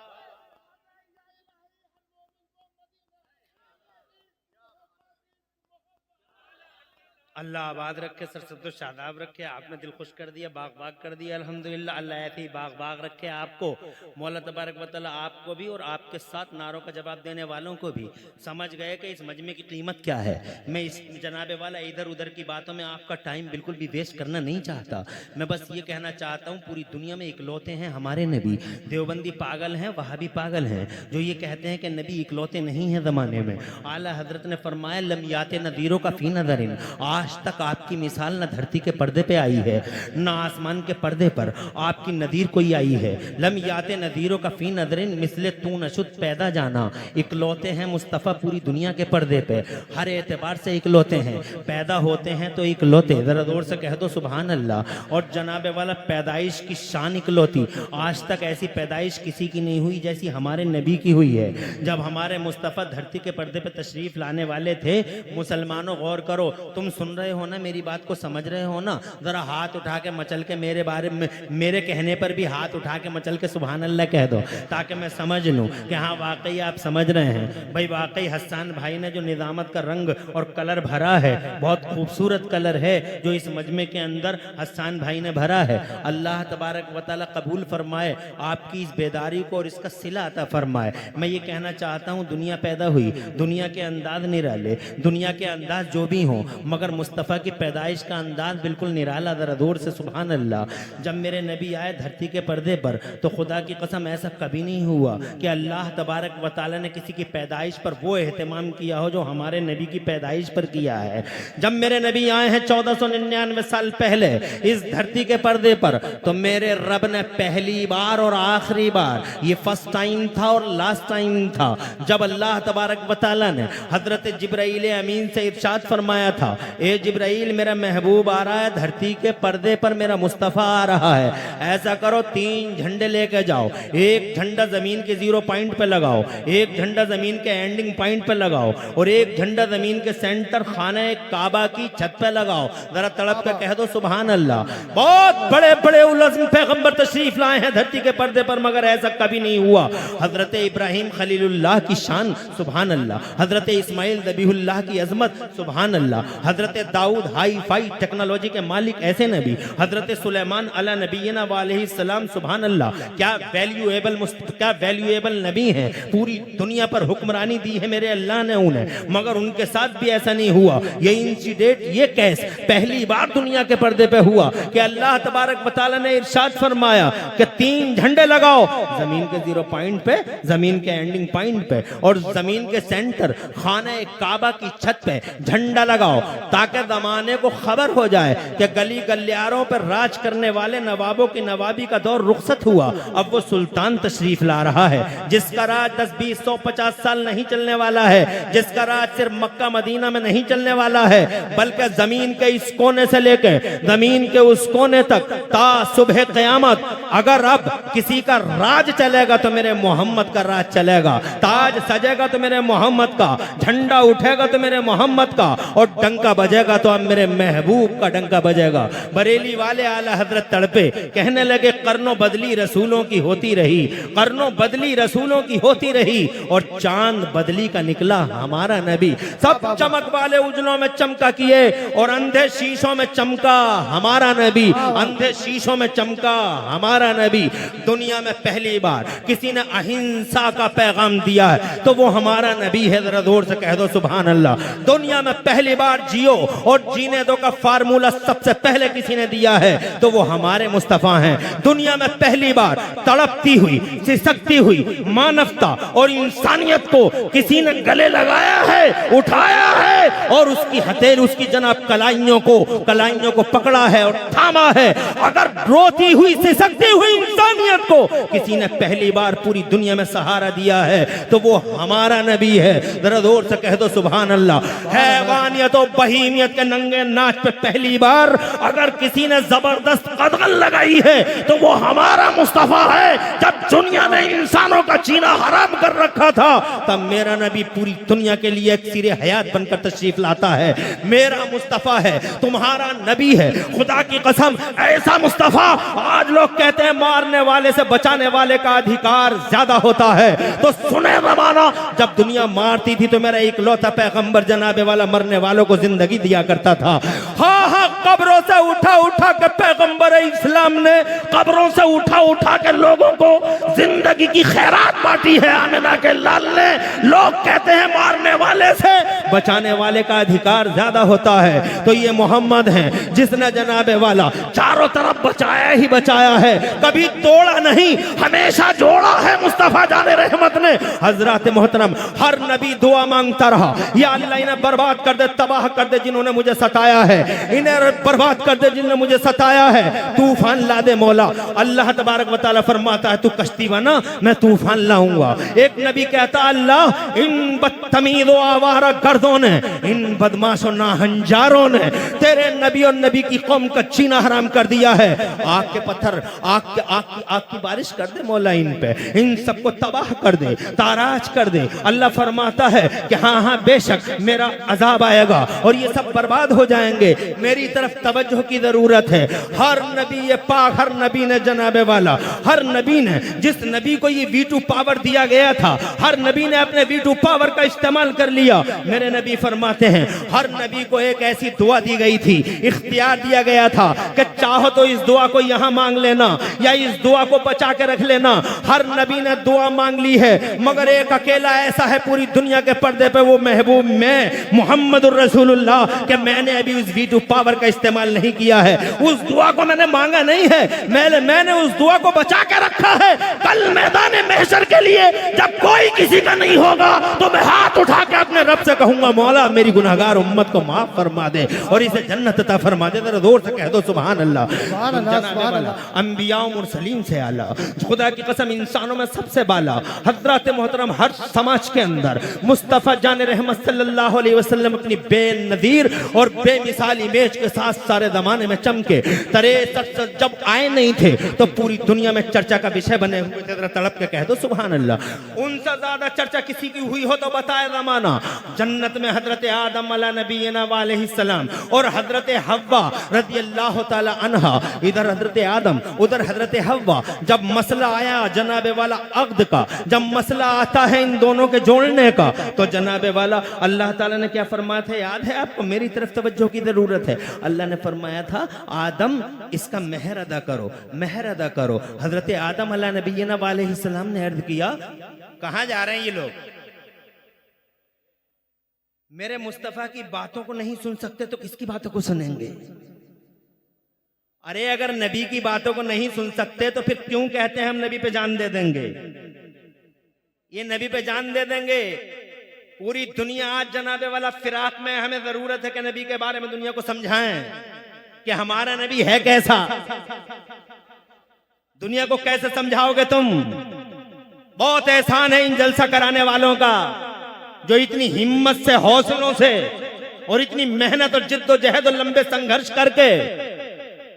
अल्लाह आबाद रखे, सरसब्ज़ शादाब रखे, आपने दिल खुश कर दिया, बाग बाग कर दिया अल्हम्दुलिल्लाह। अल्लाह ऐसे ही बाग बाग रखे आपको, मौला तबारक व तआला आपको भी और आपके साथ नारों का जवाब देने वालों को भी। समझ गए कि इस मजमे की कीमत क्या है। मैं इस जनाबे वाला इधर उधर की बातों में आपका टाइम बिल्कुल भी वेस्ट करना नहीं चाहता। मैं बस ये कहना चाहता हूँ पूरी दुनिया में इकलौते हैं हमारे नबी। देवबंदी पागल हैं, वहाबी पागल हैं जो ये कहते हैं कि नबी इकलौते नहीं हैं ज़माने में। आला हजरत ने फरमाया लमियात नज़ीरों का फ़ी नज़रिन, आज तक आपकी मिसाल न धरती के पर्दे पे आई है न आसमान के पर्दे पर आपकी नदीर कोई आई है। लमियात नज़ीरों का फ़ी नज़रिन मिसले तू नशुद पैदा जाना। इकलौते हैं मुस्तफ़ा पूरी दुनिया के पर्दे पे, हर एतबार से इकलौते हैं। पैदा होते हैं तो इकलौते, ज़रा जोर से कह दो सुभान अल्लाह। और जनाबे वाला पैदाइश की शान इकलौती, आज तक ऐसी पैदाइश किसी की नहीं हुई जैसी हमारे नबी की हुई है। जब हमारे मुस्तफ़ा धरती के पर्दे पे तशरीफ़ लाने वाले थे, मुसलमानों गौर करो, तुम सुन्नत सुन रहे हो ना, मेरी बात को समझ रहे हो ना, जरा हाथ उठा के मचल के मेरे बारे में, मेरे कहने पर भी हाथ उठा के मचल के सुभान अल्लाह कह दो, ताकि मैं समझ लूं कि हाँ वाकई आप समझ रहे हैं। भाई वाकई हस्सान भाई ने जो निजामत का रंग और कलर भरा है, बहुत खूबसूरत कलर है जो इस मजमे के अंदर हस्सान भाई ने भरा है। अल्लाह तबारक व तआला कबूल फरमाए आपकी इस बेदारी को और इसका सिला अता फरमाए। मैं ये कहना चाहता हूँ, दुनिया पैदा हुई, दुनिया के अंदाज निराले, दुनिया के अंदाज जो भी हों, मगर मुस्तफ़ा की पैदाइश का अंदाज बिल्कुल निराला। ज़रा दूर से सुभान अल्लाह। जब मेरे नबी आए धरती के पर्दे पर तो खुदा की कसम ऐसा कभी नहीं हुआ कि अल्लाह तबारक व तआला ने किसी की पैदाइश पर वो एहतमाम किया हो जो हमारे नबी की पैदाइश पर किया है। जब मेरे नबी आए हैं 1499 साल पहले इस धरती के पर्दे पर, तो मेरे रब ने पहली बार और आखिरी बार, ये फर्स्ट टाइम था और लास्ट टाइम था, जब अल्लाह तबारक व तआला ने हजरत जिब्राइल अमीन से इरशाद फरमाया था, ए जिब्राइल मेरा महबूब आ रहा है धरती के पर्दे पर, मेरा मुस्तफ़ा आ रहा है, ऐसा करो 3 झंडे लेके जाओ, एक झंडा जमीन के 0 पॉइंट पे लगाओ, एक झंडा जमीन के एंडिंग पॉइंट पे लगाओ और एक झंडा जमीन के सेंटर खाने काबा की छत पे लगाओ। जरा तड़प के कह दो सुभान अल्लाह। बहुत बड़े बड़े उलज़्म पैगंबर तशरीफ लाए हैं धरती के पर्दे पर, मगर ऐसा कभी नहीं हुआ। हजरत इब्राहिम खलीलुल्लाह की शान सुभान अल्लाह, हजरत इस्माइल ज़बीहुल्लाह की अजमत सुभान अल्लाह, हजरत दाऊद हाई फाई टेक्नोलॉजी के मालिक ऐसे नबी, हजरत सुलेमान अला नबीना वालैहिस्सलाम सुभान अल्लाह। क्या वैल्यूएबल नबी हैं, पूरी दुनिया पर हुक्मरानी दी है मेरे अल्लाह ने उन्हें, मगर उनके साथ भी ऐसा नहीं हुआ। ये इंसिडेंट, ये केस पहली बार दुनिया के पर्दे पे हुआ कि अल्लाह तबारक व तआला ने इरशाद फरमाया कि 3 झंडे लगाओ जमीन के 0 पॉइंट पे, जमीन के एंडिंग पॉइंट पे और जमीन के सेंटर खाने काबा की छत पे झंडा लगाओ, ताकि जमाने को खबर हो जाए कि गली गलियारों पर राज करने वाले नवाबों की नवाबी का दौर रुखसत हुआ। अब वो सुल्तान तशरीफ ला रहा है जिसका राज 10, 20, 100, 50 साल नहीं चलने वाला है, जिसका राज सिर्फ मक्का मदीना में नहीं चलने वाला है, बल्कि जमीन के इस कोने से लेकर जमीन के उस कोने तक ता सुबह क़यामत। अगर अब किसी का राज चलेगा तो मेरे मोहम्मद का राज चलेगा, ताज सजेगा तो मेरे मोहम्मद का, झंडा उठेगा तो मेरे मोहम्मद का, और डंका बजेगा तो अब मेरे महबूब का डंका बजेगा। बरेली वाले आला हजरत तड़पे, कहने लगे कर्नों बदली रसूलों की होती रही, कर्नों बदली रसूलों की होती रही, और चांद बदली का निकला हमारा नबी। सब चमक वाले उजलों में चमका किए और अंधे शीशों में चमका हमारा नबी, अंधे शीशों में चमका हमारा नबी। दुनिया में पहली बार किसी ने अहिंसा का पैगाम दिया है तो वो हमारा नबी है। जरा जोर से कह दो सुभान अल्लाह। दुनिया में पहली बार जियो और जीने दो का फार्मूला सबसे पहले किसी ने दिया है तो वो हमारे मुस्तफा हैं। दुनिया में पहली बार तड़पती हुई, सिसकती हुई मानवता और इंसानियत को किसी ने गले लगाया है, उठाया है और उसकी हथेली, उसकी जनाब कलाइयों को पकड़ा है और थामा है। अगर रोती हुई, सिसकती हुई इंसानियत को किसी ने पहली बार पूरी दुनिया में सहारा दिया है तो वो हमारा नबी है। जरा जोर से कह दो सुभान अल्लाह। हैवानियत और बहीमियत के नंगे नाच पे पहली बार अगर किसी ने जबरदस्त कदम लगाई है तो वो हमारा मुस्तफा है। जब दुनिया ने इंसानों का जीना हराम कर रखा था तब मेरा नबी पूरी दुनिया के लिए एक सिरे हयात बनकर तशरीफ लाता है। मेरा मुस्तफा है, तुम्हारा नबी है। खुदा की कसम ऐसा मुस्तफा, आज लोग कहते हैं मारने वाले से बचाने वाले का अधिकार ज्यादा होता है, तो सुने जमाना जब दुनिया मारती थी तो मेरा इकलौता पैगंबर जनाबे वाला मरने वालों को जिंदगी दिया करता था। हाँ हाँ, कब्रों से उठा के पैगंबर इस्लाम ने कब्रों से उठा के लोगों को जिंदगी की खैरात बांटी है आमिना के लाल ने। लोग कहते हैं मारने वाले से बचाने वाले का अधिकार ज्यादा होता है, तो ये मोहम्मद हैं जिसने जनाबे वाला चारों तरफ बचाया ही बचाया है, कभी तोड़ा नहीं, हमेशा जोड़ा है मुस्तफा जाने रहमत ने। हजरत मोहतरम हर नबी दुआ मांगता रहा, या अल्लाह इन्हें बर्बाद कर दे, तबाह कर दे जिन्होंने मुझे सताया है, इन्हें बर्बाद कर दे जिन्होंने मुझे सताया है, तूफान ला दे मौला। अल्लाह तबारक व तआला फरमाता है तू कश्ती बना, मैं तूफान लाऊंगा। एक नबी कहता अल्लाह इन बदतमीज आवारा गर्द मर्दों ने, इन बदमाशों नाहंजारों ने तेरे नबी और नबी की कौम का जीना हराम कर दिया है। आग के पत्थर, आग की बारिश कर दे मौला इन पे, इन सबको तबाह कर दे, ताराज कर दे। अल्लाह फरमाता है कि हाँ हाँ बेशक मेरा अजाब आएगा और ये सब बर्बाद हो जाएंगे। मेरी तरफ तवज्जो की जरूरत है। हर नबी ये पाक, हर नबी ने जनाबे वाला, हर नबी ने, जिस नबी को ये V2 पावर दिया गया था, हर नबी ने अपने V2 पावर का इस्तेमाल कर लिया। मेरे नबी फरमाते हैं हर नबी को एक ऐसी दुआ दी गई थी, इख्तियार दिया गया था कि चाहो तो इस दुआ को यहां मांग लेना या इस दुआ को बचा के रख लेना। हर नबी ने दुआ मांग ली है, मगर एक अकेला ऐसा है पूरी दुनिया के पर्दे पे, वो महबूब मैं मुहम्मदुर रसूलुल्लाह, कि मैंने अभी उस V2 पावर का इस्तेमाल नहीं किया है। उस दुआ को मैंने मांगा नहीं है, मैंने उस दुआ को बचा के रखा है। कल मैदान महशर के लिए जब कोई किसी का नहीं होगा तो मैं हाथ उठा के अपने रब से कहूंगा मौला मेरी गुनहगार उम्मत को माफ फरमा दे और इसे जन्नत अता फरमा दे। जरा जोर से कह दो सुभान अल्लाह। अंबिया मुरसलीन से आला, खुदा की कसम इंसानों में सबसे बाला, हजरत मोहतरम हर समाज के अंदर मुस्तफा जान रहमत सल्लल्लाहु अलैहि वसल्लम अपनी बेनजीर और बेमिसाल इमेज के साथ सारे जमाने में चमके। तरे जब आए नहीं थे तो पूरी दुनिया में चर्चा का विषय बने हुए थे। जरा तड़प के कह दो सुभान अल्लाह। उनसे ज्यादा चर्चा किसी की हुई हो तो बताए जमाना। जन्नत में हजरत आदम अला नबीना अलैहिस्सलाम और हजरत हव्वा रज़ियल्लाहु ताला अन्हा, इधर हजरत आदम उधर हजरत हव्वा। जब मसला आया जनाबे वाला अक्द का, जब मसला आता है इन दोनों के जोड़ने का, तो जनाबे वाला अल्लाह ताला ने क्या फरमाया था याद है आपको? मेरी तरफ तवज्जो की जरूरत है। अल्लाह ने फरमाया था आदम इसका मेहर अदा करो, मेहर अदा करो। हजरत आदम अला नबीना अलैहिस्सलाम ने अर्ज किया कहां जा रहे हैं ये लोग? मेरे मुस्तफा की बातों को नहीं सुन सकते तो किसकी बातों को सुनेंगे? अरे अगर नबी की बातों को नहीं सुन सकते तो फिर क्यों कहते हैं हम नबी पे जान दे देंगे? ये नबी पे जान दे देंगे। पूरी दुनिया आज जनाबे वाला फिराक में, हमें जरूरत है कि नबी के बारे में दुनिया को समझाएं कि हमारा नबी है कैसा। दुनिया को कैसे समझाओगे तुम? बहुत एहसान है इन जलसा कराने वालों का जो इतनी हिम्मत से, हौसलों से और इतनी मेहनत और जिद्दोजहद और लंबे संघर्ष करके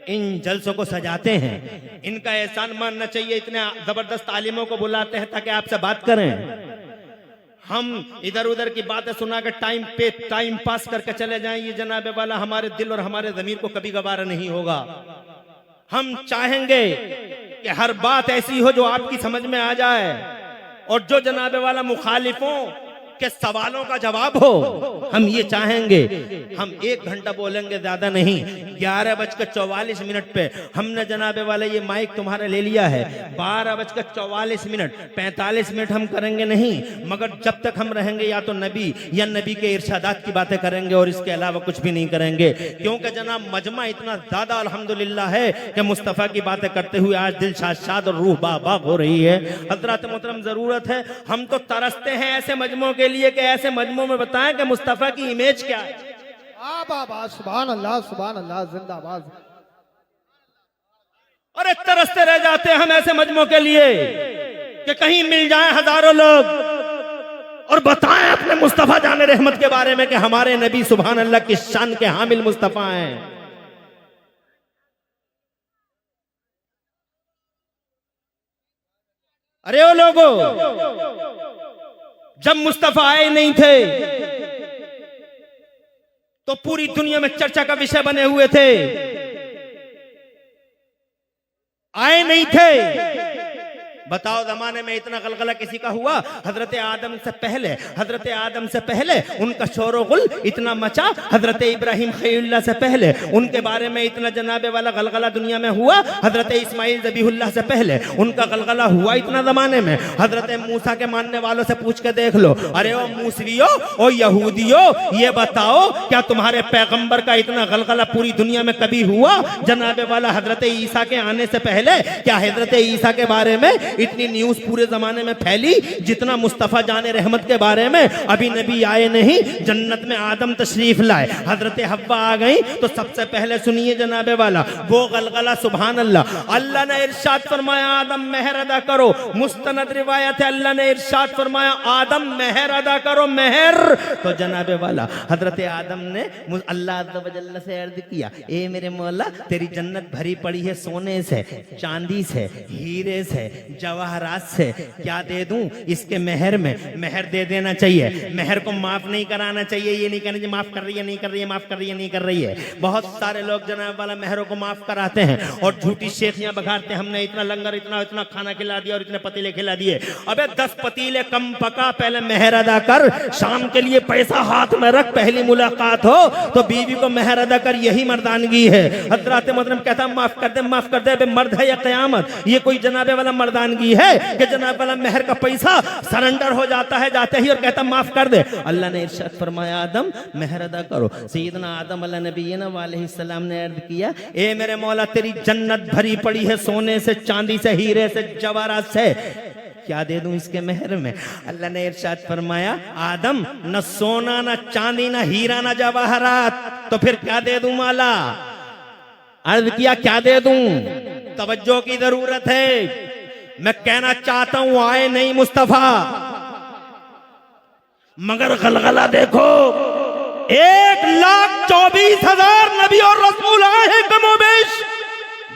इन जलसों को सजाते हैं। इनका एहसान मानना चाहिए। इतने जबरदस्त आलिमों को बुलाते हैं ताकि आपसे बात करें। हम इधर उधर की बातें सुना के टाइम पास करके चले जाएं, ये जनाबे वाला हमारे दिल और हमारे ज़मीर को कभी गवारा नहीं होगा। हम चाहेंगे कि हर बात ऐसी हो जो आपकी समझ में आ जाए और जो जनाबे वाला मुखालिफों के सवालों का जवाब हो। हम ये चाहेंगे। हम 1 घंटा बोलेंगे, ज्यादा नहीं। 11:44 पे हमने जनाबे वाले ये माइक तुम्हारा ले लिया है। 12:44 45 मिनट हम करेंगे नहीं, मगर जब तक हम रहेंगे या तो नबी या नबी के इरशादात की बातें करेंगे और इसके अलावा कुछ भी नहीं करेंगे। क्योंकि जनाब मजमा इतना ज्यादा अल्हम्दुलिल्लाह है कि मुस्तफ़ा की बातें करते हुए आज दिल शाद और रूह बाब हो रही है। हजरत मोहतरम जरूरत है, हम तो तरसते हैं ऐसे मजमों के लिए कि ऐसे मजमों में बताएं कि मुस्तफा की इमेज क्या है। सुभान अल्लाह, सुभान अल्लाह, जिंदाबाद। अरे तरसते रह जाते हैं हम ऐसे मजमों के लिए कि कहीं मिल जाएं हजारों लोग और बताएं अपने मुस्तफा जाने रहमत के बारे में कि हमारे नबी सुभान अल्लाह की शान के हामिल मुस्तफा हैं। अरे ओ लोगों, जब मुस्तफा आए नहीं थे तो पूरी दुनिया में चर्चा का विषय बने हुए थे। आए नहीं थे, बताओ जमाने में इतना गलगला किसी का हुआ? हजरत आदम से पहले उनका शोर गुल इतना मचा। हजरत इब्राहिम खलीलुल्लाह से पहले उनके बारे में इतना जनाबे वाला गलगला दुनिया में हुआ। हजरत इस्माइल ज़बीहुल्लाह से पहले उनका गलगला हुआ इतना जमाने में। हजरत मूसा के मानने वालों से पूछ के देख लो। अरे ओ मूसवियो, ओ यहूदियो, ये बताओ क्या तुम्हारे पैगंबर का इतना गलगला पूरी दुनिया में कभी हुआ? जनाबे वाला हजरत ईसा के आने से पहले क्या हजरत ईसा के बारे में इतनी न्यूज पूरे जमाने में फैली जितना मुस्तफा जाने रहमत के बारे में। अभी नबी आए नहीं, जन्नत में आदम तशरीफ लाए, हजरत हव्वा आ गई, तो सबसे पहले सुनिए जनाबे वाला वो गलगला, सुभान अल्लाह। अल्लाह ने इरशाद फरमाया आदम मेहर अदा करो। मुस्तनद रिवायत है, अल्लाह ने इरशाद फरमाया आदम मेहर अदा करो, मेहर। तो जनाबे वाला हजरत आदम ने अल्लाह अज़्ज़ व जल्ल से अर्ज किया, ए मेरे मौला तेरी जन्नत भरी पड़ी है सोने से, चांदी से, हीरे से, जवाहरात से, क्या दे दूं इसके मेहर में? मेहर दे देना चाहिए, मेहर को माफ नहीं कराना चाहिए। ये नहीं कहना माफ कर रही है, नहीं कर रही है, माफ कर रही है, नहीं कर रही है। बहुत सारे लोग जनाब वाला मेहरों को माफ कराते हैं और झूठी शेखियां बघाड़ते हैं, हमने इतना लंगर, इतना इतना खाना खिला दिया और इतने पतीले खिला दिए। अबे 10 पतीले कम पका, पहले मेहर अदा कर। शाम के लिए पैसा हाथ में रख, पहली मुलाकात हो तो बीवी को मेहर अदा कर, यही मर्दानगी है। हजरत मोहतरम कहता माफ कर दे, माफ कर दे, बे मर्द है या कयामत? ये कोई जनाबे वाला मर्दानगी है कि जनाब वाला मेहर का पैसा सरेंडर हो जाता है जाते ही और कहता माफ कर दे? अल्लाह ने इरशाद फरमाया आदम मेहर अदा करो। सैयदना आदम अलैहिस्सलाम अलैहिस्सलाम ने अर्ज किया, ए मेरे मौला तेरी जन्नत भरी पड़ी है सोने से, चांदी से, हीरे से, जवाहरात से, क्या दे दूं इसके मेहर में? अल्लाह ने इरशाद फरमाया आदम न सोना, न चांदी, न हीरा, न जवाहरात, तो फिर क्या दे दूं मौला? अर्ज किया क्या दे दूं? तवज्जो की जरूरत है। मैं कहना चाहता हूं आए नहीं मुस्तफा, मगर गलगला देखो, 1,24,000 नबी और रसूल आए हैं कमोबेश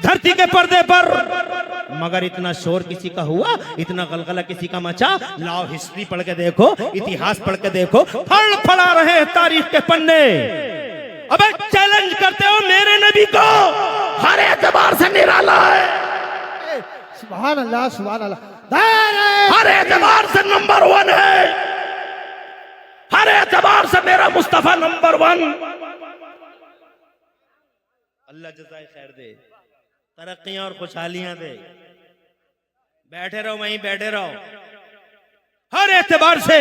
धरती के पर्दे पर, मगर इतना शोर किसी का हुआ, इतना गलगला किसी का मचा? लाओ हिस्ट्री पढ़ के देखो, इतिहास पढ़ के देखो, फड़फड़ा रहे हैं तारीख के पन्ने। अबे चैलेंज करते हो मेरे नबी को, हर एतबार से निराला है, सुभान अल्लाह, सुभान अल्लाह, हर एतबार से नंबर 1 है, हर एतबार से मेरा मुस्तफा नंबर 1। अल्लाह जज़ाए खैर दे, तरक्कियां और खुशहालियां दे। बैठे रहो, वहीं बैठे रहो, हर एतबार से।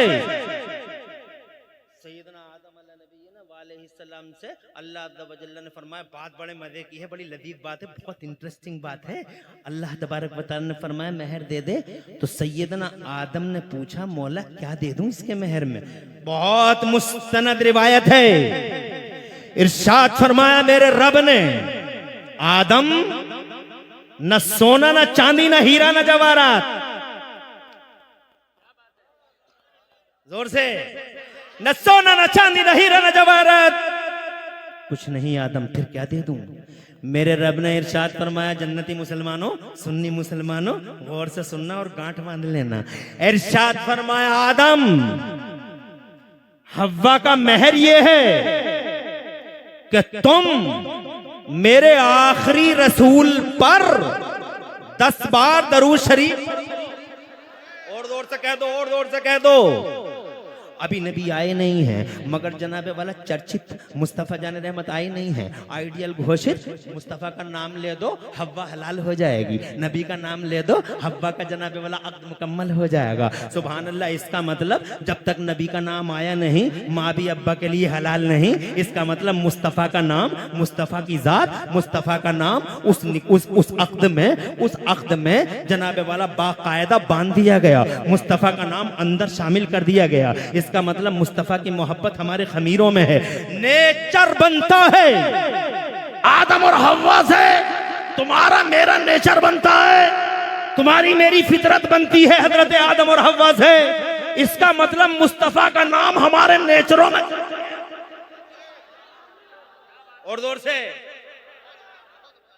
सैयदना आदम अलैहिस्सलाम से अल्लाह अज़्ज़ व जल्ल ने फरमाया, बात बड़े मजे की है, बड़ी लजीज बात है, बहुत इंटरेस्टिंग बात है। अल्लाह तबारक व तआला ने फरमाया मेहर दे दे। तो सैयदना आदम ने पूछा मौला क्या दे दूं इसके मेहर में? बहुत मुस्तनद रिवायत है, इरशाद फरमाया मेरे रब ने आदम न सोना, न चांदी, न हीरा, न जवाहरात, जोर से, न सोना, न चांदी, न हीरा, न जवाहरात, कुछ नहीं आदम, फिर क्या दे दूं? मेरे रब ने इरशाद फरमाया, जन्नती मुसलमानों, सुन्नी मुसलमानों, गौर से सुनना और गांठ बांध लेना। इरशाद फरमाया आदम हव्वा का मेहर ये है कि तुम मेरे आखिरी रसूल पर 10 बार दरूद शरीफ, और जोर से कह दो, और जोर से कह दो। अभी नबी आए नहीं हैं, मगर जनाबे वाला चर्चित मुस्तफ़ा जान रहमत आए नहीं हैं, आइडियल घोषित मुस्तफ़ा का नाम ले दो हव्वा हलाल हो जाएगी, नबी का नाम ले दो हव्वा का जनाबे वाला अक़्द मुकम्मल हो जाएगा। सुभान अल्लाह। इसका मतलब जब तक नबी का नाम आया नहीं, माँ भी अब्बा के लिए हलाल नहीं। इसका मतलब मुस्तफ़ा का नाम, मुस्तफ़ा की ज़ात, मुस्तफ़ा का नाम उस अक़्द में जनाबे वाला बाकायदा बांध दिया गया, मुस्तफ़ा का नाम अंदर शामिल कर दिया गया। इसका मतलब मुस्तफा की मोहब्बत हमारे खमीरों में है। नेचर बनता है आदम और हव्वा से, तुम्हारा मेरा नेचर बनता है, तुम्हारी मेरी फितरत बनती है हजरत आदम और हव्वा से। इसका मतलब मुस्तफा का नाम हमारे नेचरों में। और जोर से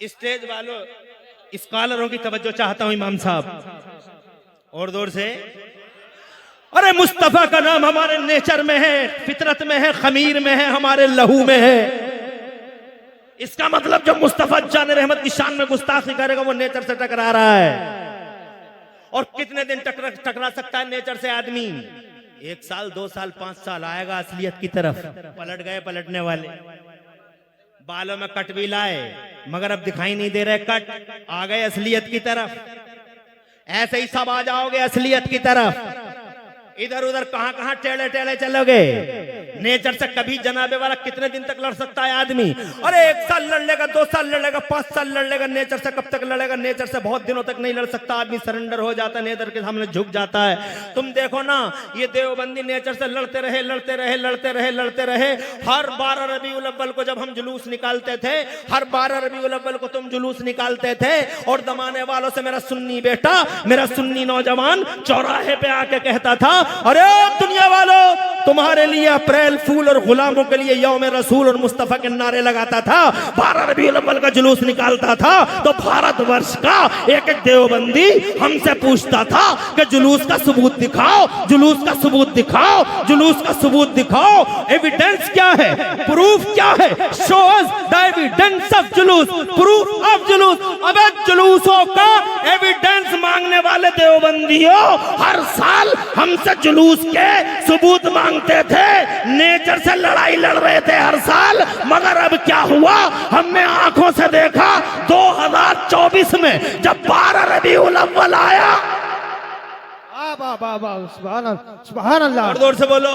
स्टेज वालों, स्कॉलरों की तवज्जो चाहता हूं इमाम साहब, और जोर से। अरे मुस्तफा का नाम हमारे नेचर में है, फितरत में है, खमीर में है, हमारे लहू में है। इसका मतलब जो मुस्तफा जान रहमत की शान में गुस्ताखी करेगा वो नेचर से टकरा रहा है। और कितने दिन टकरा सकता है नेचर से आदमी? 1 साल, 2 साल, 5 साल, आएगा असलियत की तरफ। पलट गए पलटने वाले, बालों में कट भी लाए मगर अब दिखाई नहीं दे रहे कट, आ गए असलियत की तरफ। ऐसे ही सब आ जाओगे असलियत की तरफ। इधर उधर कहां कहां टेढ़े टेढ़े चलोगे, नेचर से कभी जनाबे वाला कितने दिन तक लड़ सकता है आदमी? अरे 1 साल लड़ लेगा, 2 साल लड़ लेगा, 5 साल लड़ लेगा, नेचर से कब तक लड़ेगा? नेचर से बहुत दिनों तक नहीं लड़ सकता आदमी, सरेंडर हो जाता है, नेचर के सामने झुक जाता है। तुम देखो ना, ये देवबंदी नेचर से लड़ते रहे, लड़ते रहे, लड़ते रहे, लड़ते रहे। हर 12 रबीउल अव्वल को जब हम जुलूस निकालते थे, हर 12 रबीउल अव्वल को तुम जुलूस निकालते थे, और दमाने वालों से मेरा सुन्नी बेटा, मेरा सुन्नी नौजवान चौराहे पे आके कहता था, अरे दुनिया वालों, तुम्हारे लिए अप्रैल फूल और गुलामों के लिए यौम रसूल और मुस्तफा के नारे लगाता था। 12 रबीउल अव्वल का जुलूस निकालता था तो भारतवर्ष का एक एक देवबंदी हमसे पूछता था कि जुलूस का सबूत दिखाओ, जुलूस का सबूत दिखाओ, जुलूस का सबूत दिखाओ। एविडेंस क्या है? प्रूफ क्या है? Show us the evidence of जुलूस, प्रूफ ऑफ जुलूस। अबे जुलूसों का एविडेंस मांगने वाले देवबंदियों हर साल हमसे जुलूस के सबूत मांगते थे, नेचर से लड़ाई लड़ रहे थे हर साल। मगर अब क्या हुआ? हमने आंखों से देखा 2024 में जब 12 रबीउल अव्वल आया। सुभान अल्लाह, और जोर से बोलो।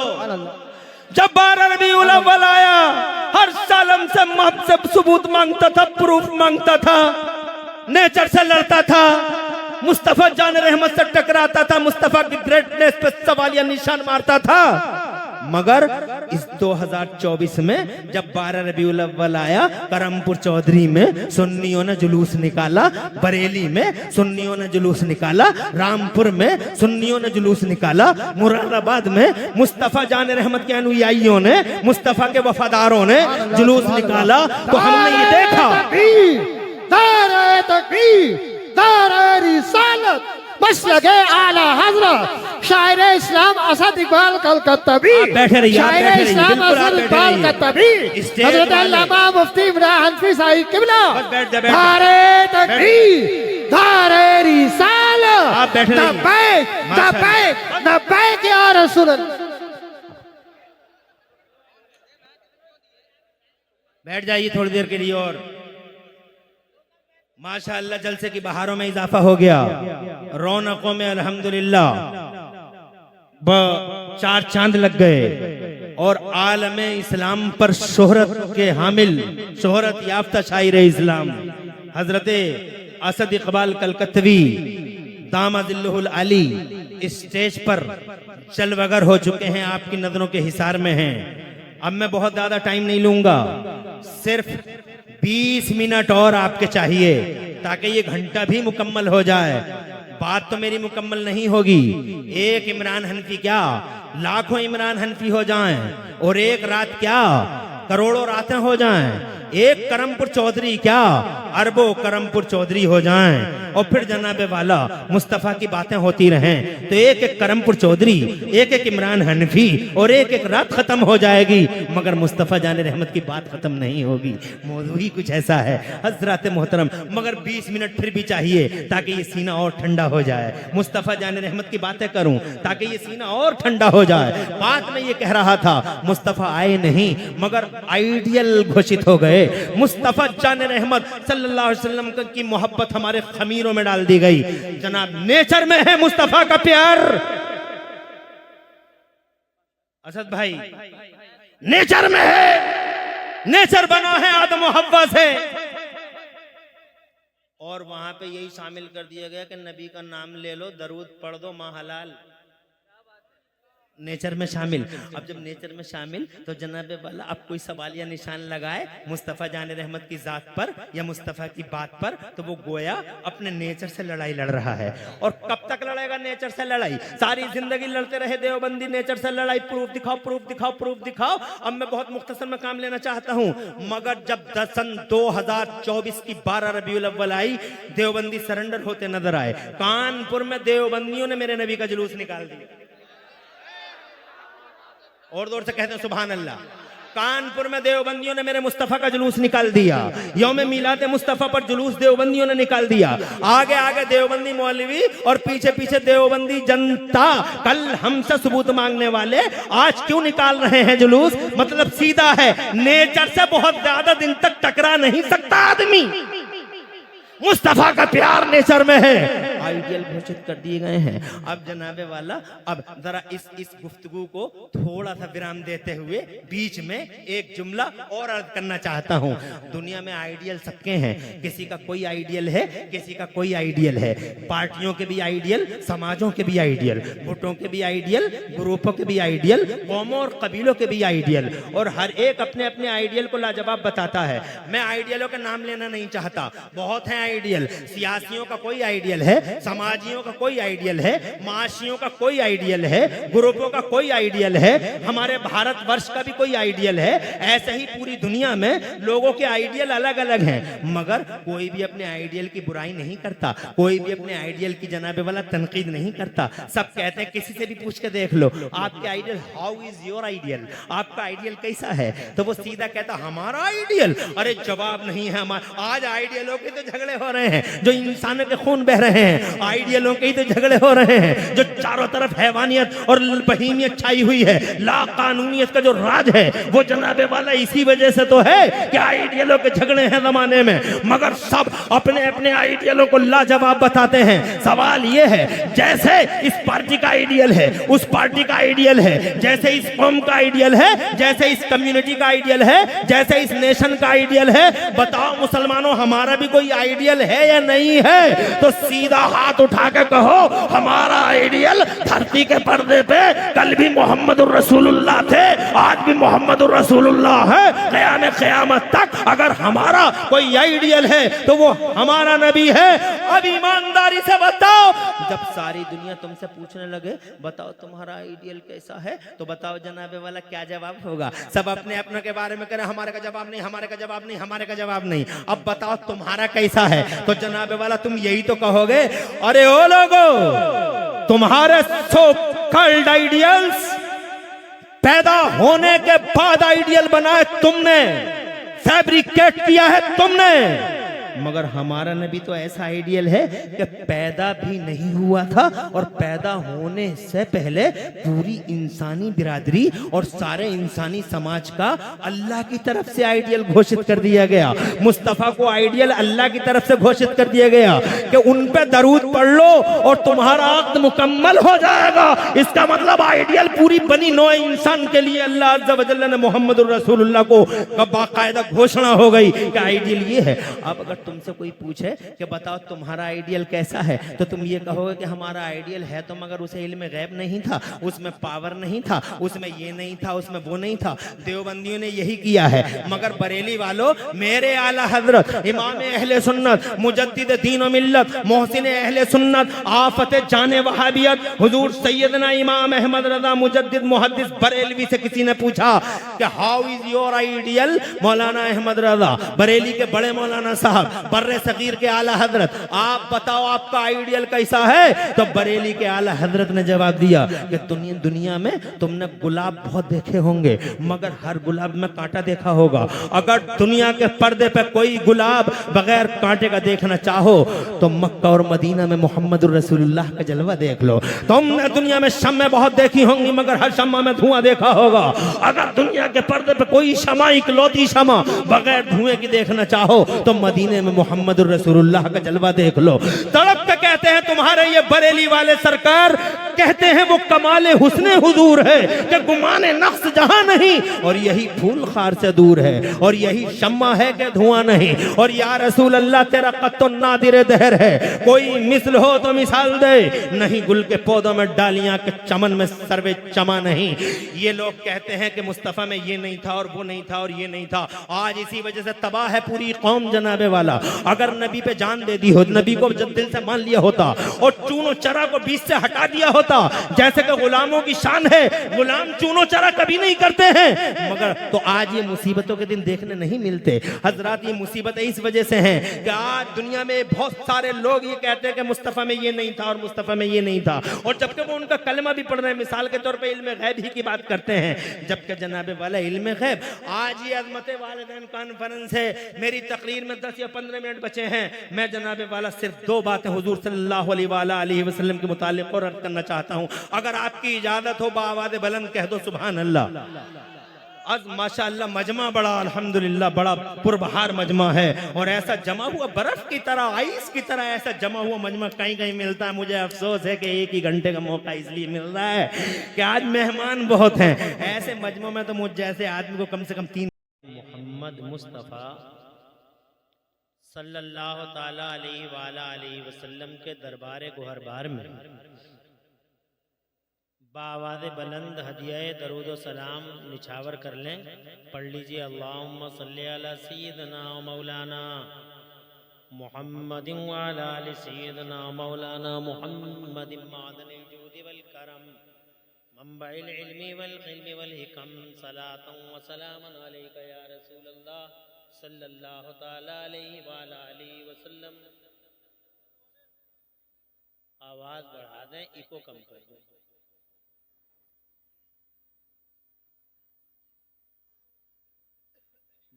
जब 12 रबीउल अव्वल आया, हर साल हमसे सबूत मांगता था, प्रूफ मांगता था, नेचर से लड़ता था, मुस्तफा जान रहमत से टकराता था, मुस्तफा की ग्रेटनेस पे सवालिया निशान मारता था। मगर इस 2024 में जब 12 रबीउल अव्वल आया, करमपुर चौधरी में सुन्नियों ने जुलूस निकाला, बरेली में सुन्नियों ने जुलूस निकाला, रामपुर में सुन्नियों ने जुलूस निकाला, मुरादाबाद में मुस्तफा जान रहमत के अनुयायियों ने, मुस्तफा के वफादारों ने जुलूस निकाला। तो हमने ये देखा, नारे तकबीर, नारे रिसालत, बस लगे आला हजरत शायर इस्लाम असद इकबाल कलकत्तावी, बैठे रहिए, शायर इस्लाम असद इकबाल कलकत्तावी, हजरत अल्लामा मुफ्ती इमरान हनफी साहिब किबला, नारे तकबीर, नारे रिसालत, लब्बैक लब्बैक लब्बैक या रसूल अल्लाह। बैठ जाइए थोड़ी देर के लिए। और माशाअल्लाह जलसे की बहारों में इजाफा हो गया, रौनकों में अल्हम्दुलिल्लाह 4 चांद लग गए, और आलमे इस्लाम पर शोहरत के हामिल, शोहरत याफ्ता शायर इस्लाम हजरते असद इकबाल कलकत्तवी दामदिल्लुहुल अली इस स्टेज पर जलवगर हो चुके हैं, आपकी नजरों के हिसार में हैं। अब मैं बहुत ज्यादा टाइम नहीं लूंगा, सिर्फ 20 मिनट और आपके चाहिए ताकि ये घंटा भी मुकम्मल हो जाए। बात तो मेरी मुकम्मल नहीं होगी, एक इमरान हनफी क्या लाखों इमरान हनफी हो जाएं, और एक रात क्या करोड़ों रातें हो जाएं, एक करमपुर चौधरी क्या अरबों करमपुर चौधरी हो जाएं, और फिर जनाबे वाला मुस्तफा की बातें होती रहें। तो एक एक करमपुर चौधरी, एक एक इमरान हनफी, और एक एक रात खत्म हो जाएगी, मगर मुस्तफा जाने रहमत की बात खत्म नहीं होगी। मौजू ही कुछ ऐसा है हजरत मोहतरम। मगर 20 मिनट फिर भी चाहिए ताकि ये सीना और ठंडा हो जाए, मुस्तफा जाने रहमत की बातें करूं ताकि ये सीना और ठंडा हो जाए। बात में ये कह रहा था, मुस्तफा आए नहीं मगर आइडियल घोषित हो गए। मुस्तफा जान रहमत सल्लल्लाहु अलैहि वसल्लम की मोहब्बत हमारे खमीरों में डाल दी गई। जनाब नेचर में है मुस्तफा का प्यार। असद भाई नेचर में है, नेचर बना है आदम और हव्वा से, और वहां पे यही शामिल कर दिया गया कि नबी का नाम ले लो, दरूद पढ़ दो, माँ हलाल। नेचर में शामिल। अब जब नेचर में शामिल तो जनाबे वाला अब कोई सवाल या निशान लगाए मुस्तफ़ा जान रहमत की जात पर या मुस्तफ़ा की बात पर, तो वो गोया अपने नेचर से लड़ाई लड़ रहा है। और कब तक लड़ेगा नेचर से लड़ाई? सारी जिंदगी लड़ते रहे देवबंदी नेचर से लड़ाई, प्रूफ दिखाओ, प्रूफ दिखाओ, प्रूफ दिखाओ। अब मैं बहुत मुख्तसर में काम लेना चाहता हूँ, मगर जब सन 2024 की 12 रबीउल अव्वल आई, देवबंदी सरेंडर होते नजर आए। कानपुर में देवबंदियों ने मेरे नबी का जुलूस निकाल दिया, और जोर से कहते हैं सुभान अल्लाह। कानपुर में देवबंदियों ने मेरे मुस्तफा का जुलूस निकाल दिया, यौम मिलाद मुस्तफा पर जुलूस देवबंदियों ने निकाल दिया। आगे आगे देवबंदी मौलवी और पीछे पीछे देवबंदी जनता। कल हमसे सबूत मांगने वाले आज क्यों निकाल रहे हैं जुलूस? मतलब सीधा है, नेचर से बहुत ज्यादा दिन तक टकरा नहीं सकता आदमी। मुस्तफा का प्यार नेचर में है। आइडियल घोषित कर दिए गए हैं। अब जनाबे वाला, अब जरा इस गुफ्तगू को थोड़ा सा विराम देते हुए बीच में एक जुमला और अर्ज करना चाहता हूँ। दुनिया में आइडियल सबके हैं, किसी का कोई आइडियल है, किसी का कोई आइडियल है। पार्टियों के भी आइडियल, समाजों के भी आइडियल, गुटों के भी आइडियल, ग्रुपों के भी आइडियल, कौमों और कबीलों के भी आइडियल, और हर एक अपने अपने आइडियल को लाजवाब बताता है। मैं आइडियलों का नाम लेना नहीं चाहता, बहुत है आइडियल। सियासियों का कोई आइडियल है, समाजियों का कोई आइडियल है, माशियों का कोई आइडियल है, ग्रुपों का कोई आइडियल है, हमारे भारतवर्ष का भी कोई आइडियल है। ऐसे ही पूरी दुनिया में लोगों के आइडियल अलग अलग हैं, मगर कोई भी अपने आइडियल की बुराई नहीं करता, कोई भी अपने आइडियल की जनाबे वाला तनकीद नहीं करता। सब कहते हैं, किसी से भी पूछ के देख लो आपके ideal, how is your ideal, आपका आइडियल कैसा है, तो वो सीधा कहता हमारा आइडियल। अरे जवाब नहीं है हमारा। आज आइडियलों के तो झगड़े हो रहे हैं, जो इंसानों के खून बह रहे हैं, आइडियलों के ही तो झगड़े हो रहे हैं। जो चारों तरफ हैवानियत और बहीमियत छाई हुई है, ला कानूनियत का जो राज है, वो जनाबे वाला इसी वजह से तो है कि आइडियलों के झगड़े हैं जमाने में, मगर सब अपने अपने आइडियलों को लाजवाब बताते हैं। सवाल ये है, जैसे इस पार्टी का आइडियल है, उस पार्टी का आइडियल है, जैसे इस कौम का आइडियल है, जैसे इस कम्युनिटी का आइडियल है, जैसे इस नेशन का आइडियल है, बताओ मुसलमानों हमारा भी कोई आइडियल है या नहीं है? तो सीधा हाथ उठा के कहो हमारा आइडियल धरती के पर्दे पे कल भी मोहम्मद रसूलुल्लाह थे, आज भी मोहम्मद रसूलुल्लाह है, क़याम क़यामत तक अगर हमारा कोई आइडियल है तो वो हमारा नबी है। अब ईमानदारी से बताओ, जब सारी दुनिया तुमसे पूछने लगे बताओ तुम्हारा आइडियल कैसा है, तो बताओ जनाबे वाला क्या जवाब होगा? सब अपने अपने के बारे में करें, हमारे का जवाब नहीं, हमारे का जवाब नहीं, हमारे का जवाब नहीं। अब बताओ तुम्हारा कैसा है, तो जनाबे वाला तुम यही तो कहोगे, अरे ओ लोगो तुम्हारे सो कॉल्ड आइडियल्स पैदा होने के बाद आइडियल बनाए तुमने, फैब्रिकेट किया है तुमने, मगर हमारा नबी तो ऐसा आइडियल है कि पैदा भी नहीं हुआ था और पैदा होने से पहले पूरी इंसानी बिरादरी और सारे इंसानी समाज का अल्लाह की तरफ से आइडियल घोषित कर दिया गया। मुस्तफा को आइडियल अल्लाह की तरफ से घोषित कर दिया गया कि उन पे दरूद पढ़ लो और तुम्हारा अक्द मुकम्मल हो जाएगा। इसका मतलब आइडियल पूरी बनी नौ इंसान के लिए अल्लाह अज़्ज़ा व जल्ल ने मोहम्मद रसूलुल्लाह को बाकायदा घोषणा हो गई कि आइडियल ये है। अब अगर तुमसे कोई पूछे कि बताओ तुम्हारा आइडियल कैसा है, तो तुम ये कहोगे कि हमारा आइडियल है तो मगर उसे इल्म गैब नहीं था, उसमें पावर नहीं था, उसमें ये नहीं था, उसमें वो नहीं था। देवबंदियों ने यही किया है, मगर बरेली वालों मेरे आला हजरत इमाम अहले सुन्नत मुजद्दिद दीन व मिल्लत मोहसिन अहले सुन्नत आफत जाने वहाबियत हुजूर सैयदना इमाम अहमद रजा मुजद्दिद मुहद्दिस बरेलवी से किसी ने पूछा कि हाउ इज योर आइडियल? मौलाना अहमद रजा बरेली के बड़े मौलाना साहब बर्रे सगीर के आला हजरत, आप बताओ आपका आइडियल कैसा है? तो बरेली के आला हजरत ने जवाब दिया कि दुनिया में तुमने गुलाब बहुत देखे होंगे, मगर हर गुलाब में कांटा देखा होगा। अगर दुनिया के पर्दे पे कोई गुलाब बगैर कांटे का देखना चाहो तो मक्का और मदीना में मोहम्मद रसूलुल्लाह का जलवा देख लो। तुमने दुनिया में शम्में बहुत देखी होंगी, मगर हर शम्मा में धुआं देखा होगा। अगर दुनिया के पर्दे पे कोई शमा, इकलौती शमा बगैर धुएं की देखना चाहो तो मदीने में मोहम्मद रसूलुल्लाह का जलवा देख लो। तड़प के कहते हैं तुम्हारे ये बरेली वाले सरकार, कहते हैं वो कमाले हुस्ने हुजूर है कि गुमाने नक्श जहां नहीं, और यही फूल खार से दूर है, और यही शम्मा है कि धुआं नहीं। और या रसूल अल्लाह तेरा कत्तो नादिर दहर है, कोई मिसल हो तो मिसाल दे, नहीं गुल के पौधों में डालियां के चमन में सर्वे चमा नहीं। ये लोग कहते हैं कि मुस्तफा में ये नहीं था और वो नहीं था और ये नहीं था। आज इसी वजह से तबाह है पूरी कौम जनाबे वाला। अगर नबी पे जान दे दी हो, नबी को जब दिल से मान लिया होता और चूनो चरा को बीच से हटा दिया होता, जैसे कि गुलामों की शान है, गुलाम चूनो चरा कभी नहीं करते हैं, मगर तो आज ये मुसीबतों के दिन देखने नहीं मिलते। हजरात ये मुसीबतें इस वजह से हैं कि आज दुनिया में बहुत सारे लोग ये कहते हैं कि मुस्तफा में ये नहीं था और मुस्तफा में ये नहीं था, और जबकि वो उनका कलमा भी पढ़ रहे हैं। मिसाल के तौर पे इल्म गैब ही की बात करते हैं, जबकि जनाबे वाला इल्म गैब। आज ये अज़मत वालिदैन कॉन्फ्रेंस है, मेरी तकरीर में 10 या 15 मिनट बचे हैं। मैं जनाबे वाला सिर्फ 2 बातें हुजूर सल्लल्लाहु अलैहि वसल्लम के मुतालिक और अर्ज करना चाहता हूं। अगर आपकी इजाजत हो बाआवाज़ बुलंद कह दो सुभान अल्लाह। आज माशाअल्लाह मजमा बड़ा अल्हम्दुलिल्लाह बड़ा पुरबहार मजमा है, और ऐसा जमा हुआ बर्फ की तरह, आइस की तरह ऐसा जमा हुआ मजमा कहीं कहीं मिलता है। मुझे अफसोस है कि 1 ही घंटे का मौका इसलिए मिल रहा है कि आज मेहमान बहुत हैं। ऐसे मजमों में तो मुझ जैसे आदमी को कम से कम 3 मोहम्मद मुस्तफ़ा सल्लल्लाहु ताला अलैहि वसल्लम के दरबार गुहरबार में बावाज़ बुलंद हदिया दरूद सलाम निछावर कर लें। पढ़ लीजिए, अल्लाहुम्मा सल्ली अला सय्यिदना व मौलाना मुहम्मदिन व अला आलि सय्यिदना मौलाना मुहम्मदिन मादनिल जूदि वल करम मंबइल इल्मी वल क़िल्मी वल हिकम सलातन व सलामन अलैका या रसूलल्लाह सल्लल्लाहु ताला अलैहि व अला आलिहि वसल्लम। आवाज़ बढ़ा दें, इको कम कर दें।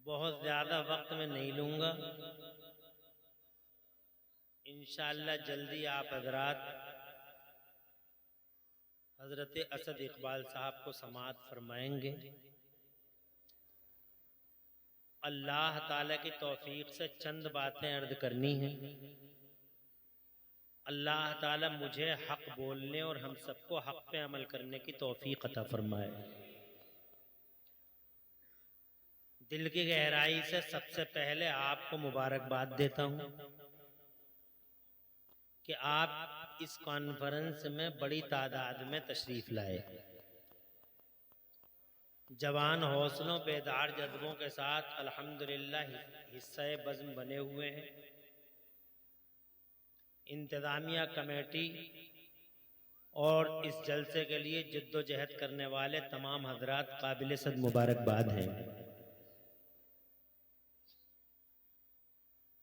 बहुत ज़्यादा वक्त में नहीं लूँगा, इंशाअल्लाह जल्दी आप हजरात हजरत असद इकबाल साहब को समाअत फरमाएंगे। अल्लाह ताला की तौफीक से चंद बातें अर्ज करनी हैं। अल्लाह ताला मुझे हक बोलने और हम सबको हक पे अमल करने की तौफीक अता फरमाए। दिल की गहराई से सबसे पहले आपको मुबारकबाद देता हूँ कि आप इस कॉन्फ्रेंस में बड़ी तादाद में तशरीफ लाए। जवान हौसलों बेदार जज्बों के साथ अल्हम्दुलिल्लाह हिस्सा बज़्म बने हुए हैं। इंतज़ामिया कमेटी और इस जलसे के लिए जिद्दोजहद करने वाले तमाम हजरात काबिल सद मुबारकबाद हैं।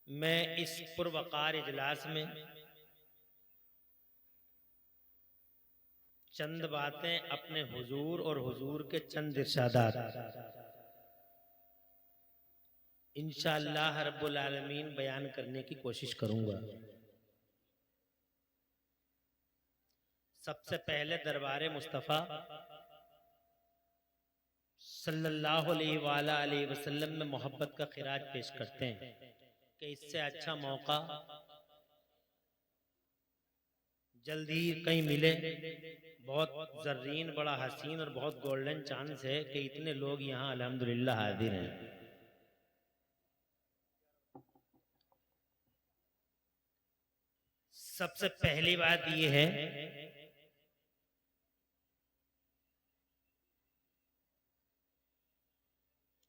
मैं इस पुरवकार इजलास में चंद बातें अपने हुजूर और हुजूर के चंद इरशादात इंशाअल्लाह रब्बुल आलमीन बयान करने की कोशिश करूंगा। सबसे पहले दरबार मुस्तफ़ा सल्लल्लाहु अलैहि वसल्लम में मोहब्बत का खिराज पेश करते हैं कि इससे अच्छा मौका जल्द ही कहीं मिले। बहुत जर्रीन, बड़ा हसीन और बहुत गोल्डन चांस है कि इतने लोग यहाँ अल्हम्दुलिल्लाह हाजिर हैं। सबसे पहली बात ये है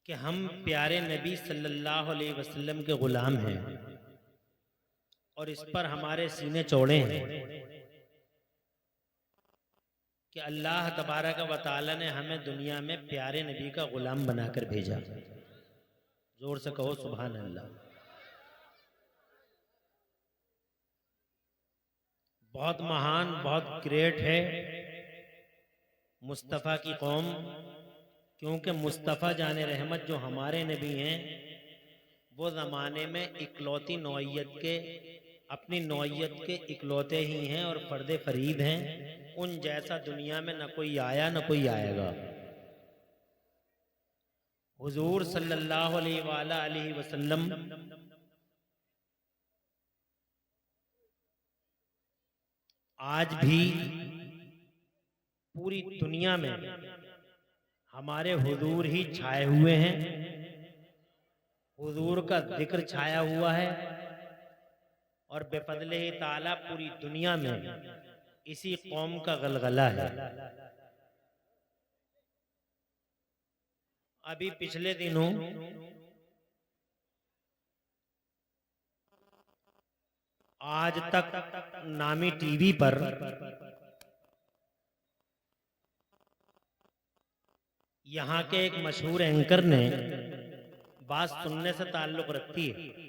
कि हम प्यारे नबी सल्लल्लाहु अलैहि वसल्लम के गुलाम हैं और इस पर हमारे सीने चौड़े हैं कि अल्लाह तबारक व तआला ने हमें दुनिया में प्यारे नबी का गुलाम बनाकर भेजा। जोर से कहो सुभान अल्लाह। बहुत महान, बहुत ग्रेट है मुस्तफ़ा की कौम, क्योंकि मुस्तफ़ा जाने रहमत जो हमारे नबी हैं वो ज़माने में इकलौती नौइयत के, अपनी नौइयत के इकलौते ही हैं और फ़र्द फरीद हैं। उन जैसा दुनिया में न कोई आया न कोई आएगा। हुजूर सल्लल्लाहु अलैहि वसल्लम आज भी पूरी दुनिया में हमारे हुजूर ही छाए हुए हैं। हुजूर का जिक्र छाया हुआ है और बेफज़ले ताला पूरी दुनिया में इसी कौम का गलगला है। अभी पिछले दिनों आज तक नामी टीवी पर यहाँ के एक मशहूर एंकर ने बात सुनने से ताल्लुक रखती है।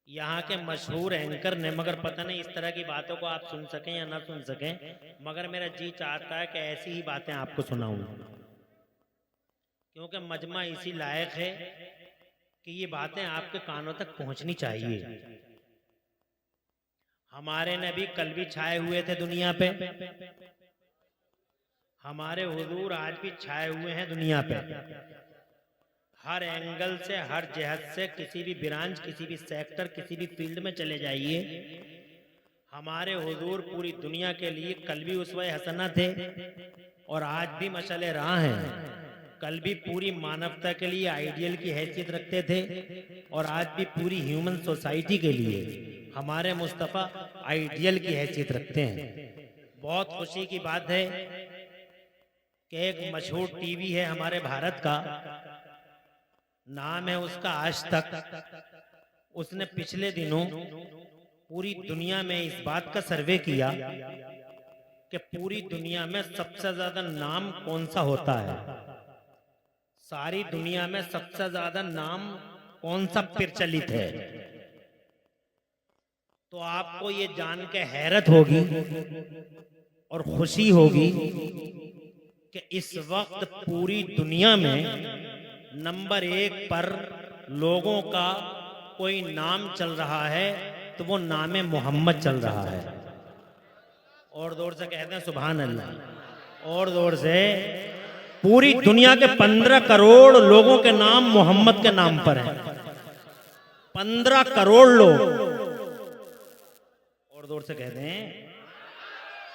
यहाँ के मशहूर एंकर ने, मगर पता नहीं इस तरह की बातों को आप सुन सकें या ना सुन सकें, मगर मेरा जी चाहता है कि ऐसी ही बातें आपको सुनाऊं, क्योंकि मजमा इसी लायक है कि ये बातें आपके कानों तक पहुंचनी चाहिए। हमारे नबी कल भी छाए हुए थे दुनिया पे हमारे हुजूर आज भी छाए हुए हैं दुनिया पे, हर एंगल से, हर जहत से, किसी भी ब्रांच, किसी भी सेक्टर, किसी भी फील्ड में चले जाइए, हमारे हुजूर पूरी दुनिया के लिए कल भी उसवे हसना थे और आज भी मशाले राह हैं। कल भी पूरी मानवता के लिए आइडियल की हैसियत रखते थे और आज भी पूरी ह्यूमन सोसाइटी के लिए हमारे मुस्तफ़ा आइडियल की हैसियत रखते हैं। बहुत खुशी की बात है कि एक मशहूर टीवी है हमारे भारत का, नाम है उसका आज तक। उसने पिछले दिनों पूरी दुनिया में इस बात का सर्वे किया कि पूरी दुनिया में सबसे ज्यादा नाम कौन सा होता है, सारी दुनिया में सबसे ज्यादा नाम कौन सा प्रचलित है। तो आपको ये जान के हैरत होगी और खुशी होगी कि इस वक्त पूरी दुनिया में नंबर 1 पर लोगों का कोई नाम चल रहा है तो वो नाम मोहम्मद चल रहा है। और जोर से कहते हैं सुभान अल्लाह, और जोर से। पूरी दुनिया के 15 करोड़ लोगों के नाम मोहम्मद के नाम पर हैं। 15 करोड़ लोग, और जोर से कहते हैं।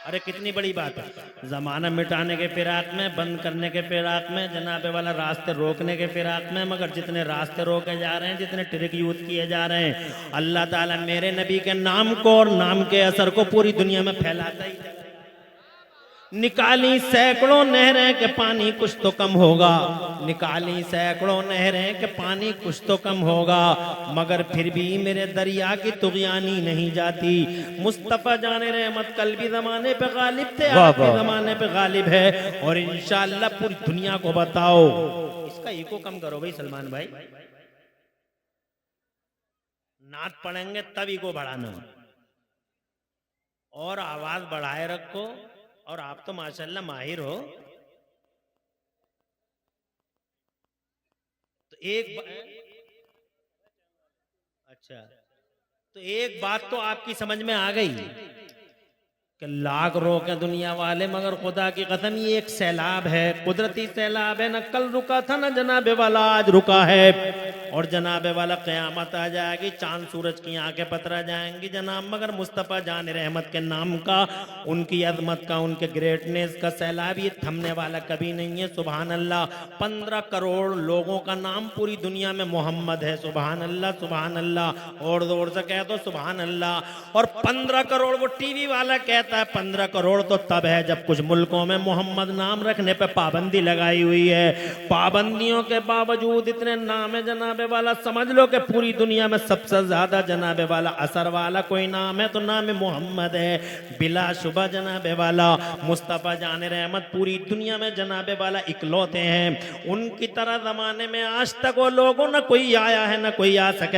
अरे कितनी बड़ी बात है। जमाना मिटाने के फिराक में, बंद करने के फिराक में, जनाबे वाला रास्ते रोकने के फिराक में, मगर जितने रास्ते रोके जा रहे हैं, जितने ट्रिक यूज किए जा रहे हैं, अल्लाह ताला मेरे नबी के नाम को और नाम के असर को पूरी दुनिया में फैलाता ही। निकाली सैकड़ों नहरें के पानी कुछ तो कम होगा, निकाली सैकड़ों नहरें के पानी कुछ तो कम होगा, मगर फिर भी मेरे दरिया की तुगयानी नहीं जाती। मुस्तफा जाने रहमत कल भी जमाने पे गालिब थे, आज भी जमाने पे गालिब है, और इंशाअल्लाह पूरी दुनिया को बताओ। इसका इको कम करो भाई सलमान भाई, नात पढ़ेंगे तब इको बढ़ाना, और आवाज बढ़ाए रखो। और आप तो माशाल्लाह माहिर हो। तो एक बात तो आपकी समझ में आ गई कि लाख रोके दुनिया वाले, मगर खुदा की कसम ये एक सैलाब है, कुदरती सैलाब है। न कल रुका था न जनाबे वाला आज रुका है, और जनाबे वाला क़यामत आ जाएगी, चांद सूरज की आंखें पतरा जाएंगी जनाब, मगर मुस्तफ़ा जान रहमत के नाम का, उनकी अजमत का, उनके ग्रेटनेस का सैलाब ये थमने वाला कभी नहीं है। सुभान अल्लाह। 15 करोड़ लोगों का नाम पूरी दुनिया में मोहम्मद है। सुभान अल्लाह, सुभान अल्लाह, और जोर से कह दो सुभान अल्लाह। और 15 करोड़ वो टीवी वाला कहता है 15 करोड़ तो तब है जब कुछ मुल्कों में मोहम्मद नाम रखने पे पाबंदी लगाई हुई है। पाबंदियों के बावजूद इतने नाम है जनाबे वाला, समझ लो कि पूरी दुनिया में सबसे ज्यादा जनाबे वाला असर वाला कोई नाम है तो नाम मोहम्मद है। बिलाशुबा जनाबे वाला मुस्तफ़ा जान रहमत पूरी दुनिया में जनाबे वाला इकलौते हैं। उनकी तरह जमाने में आज तक वो लोगों न कोई आया है न कोई आ सके।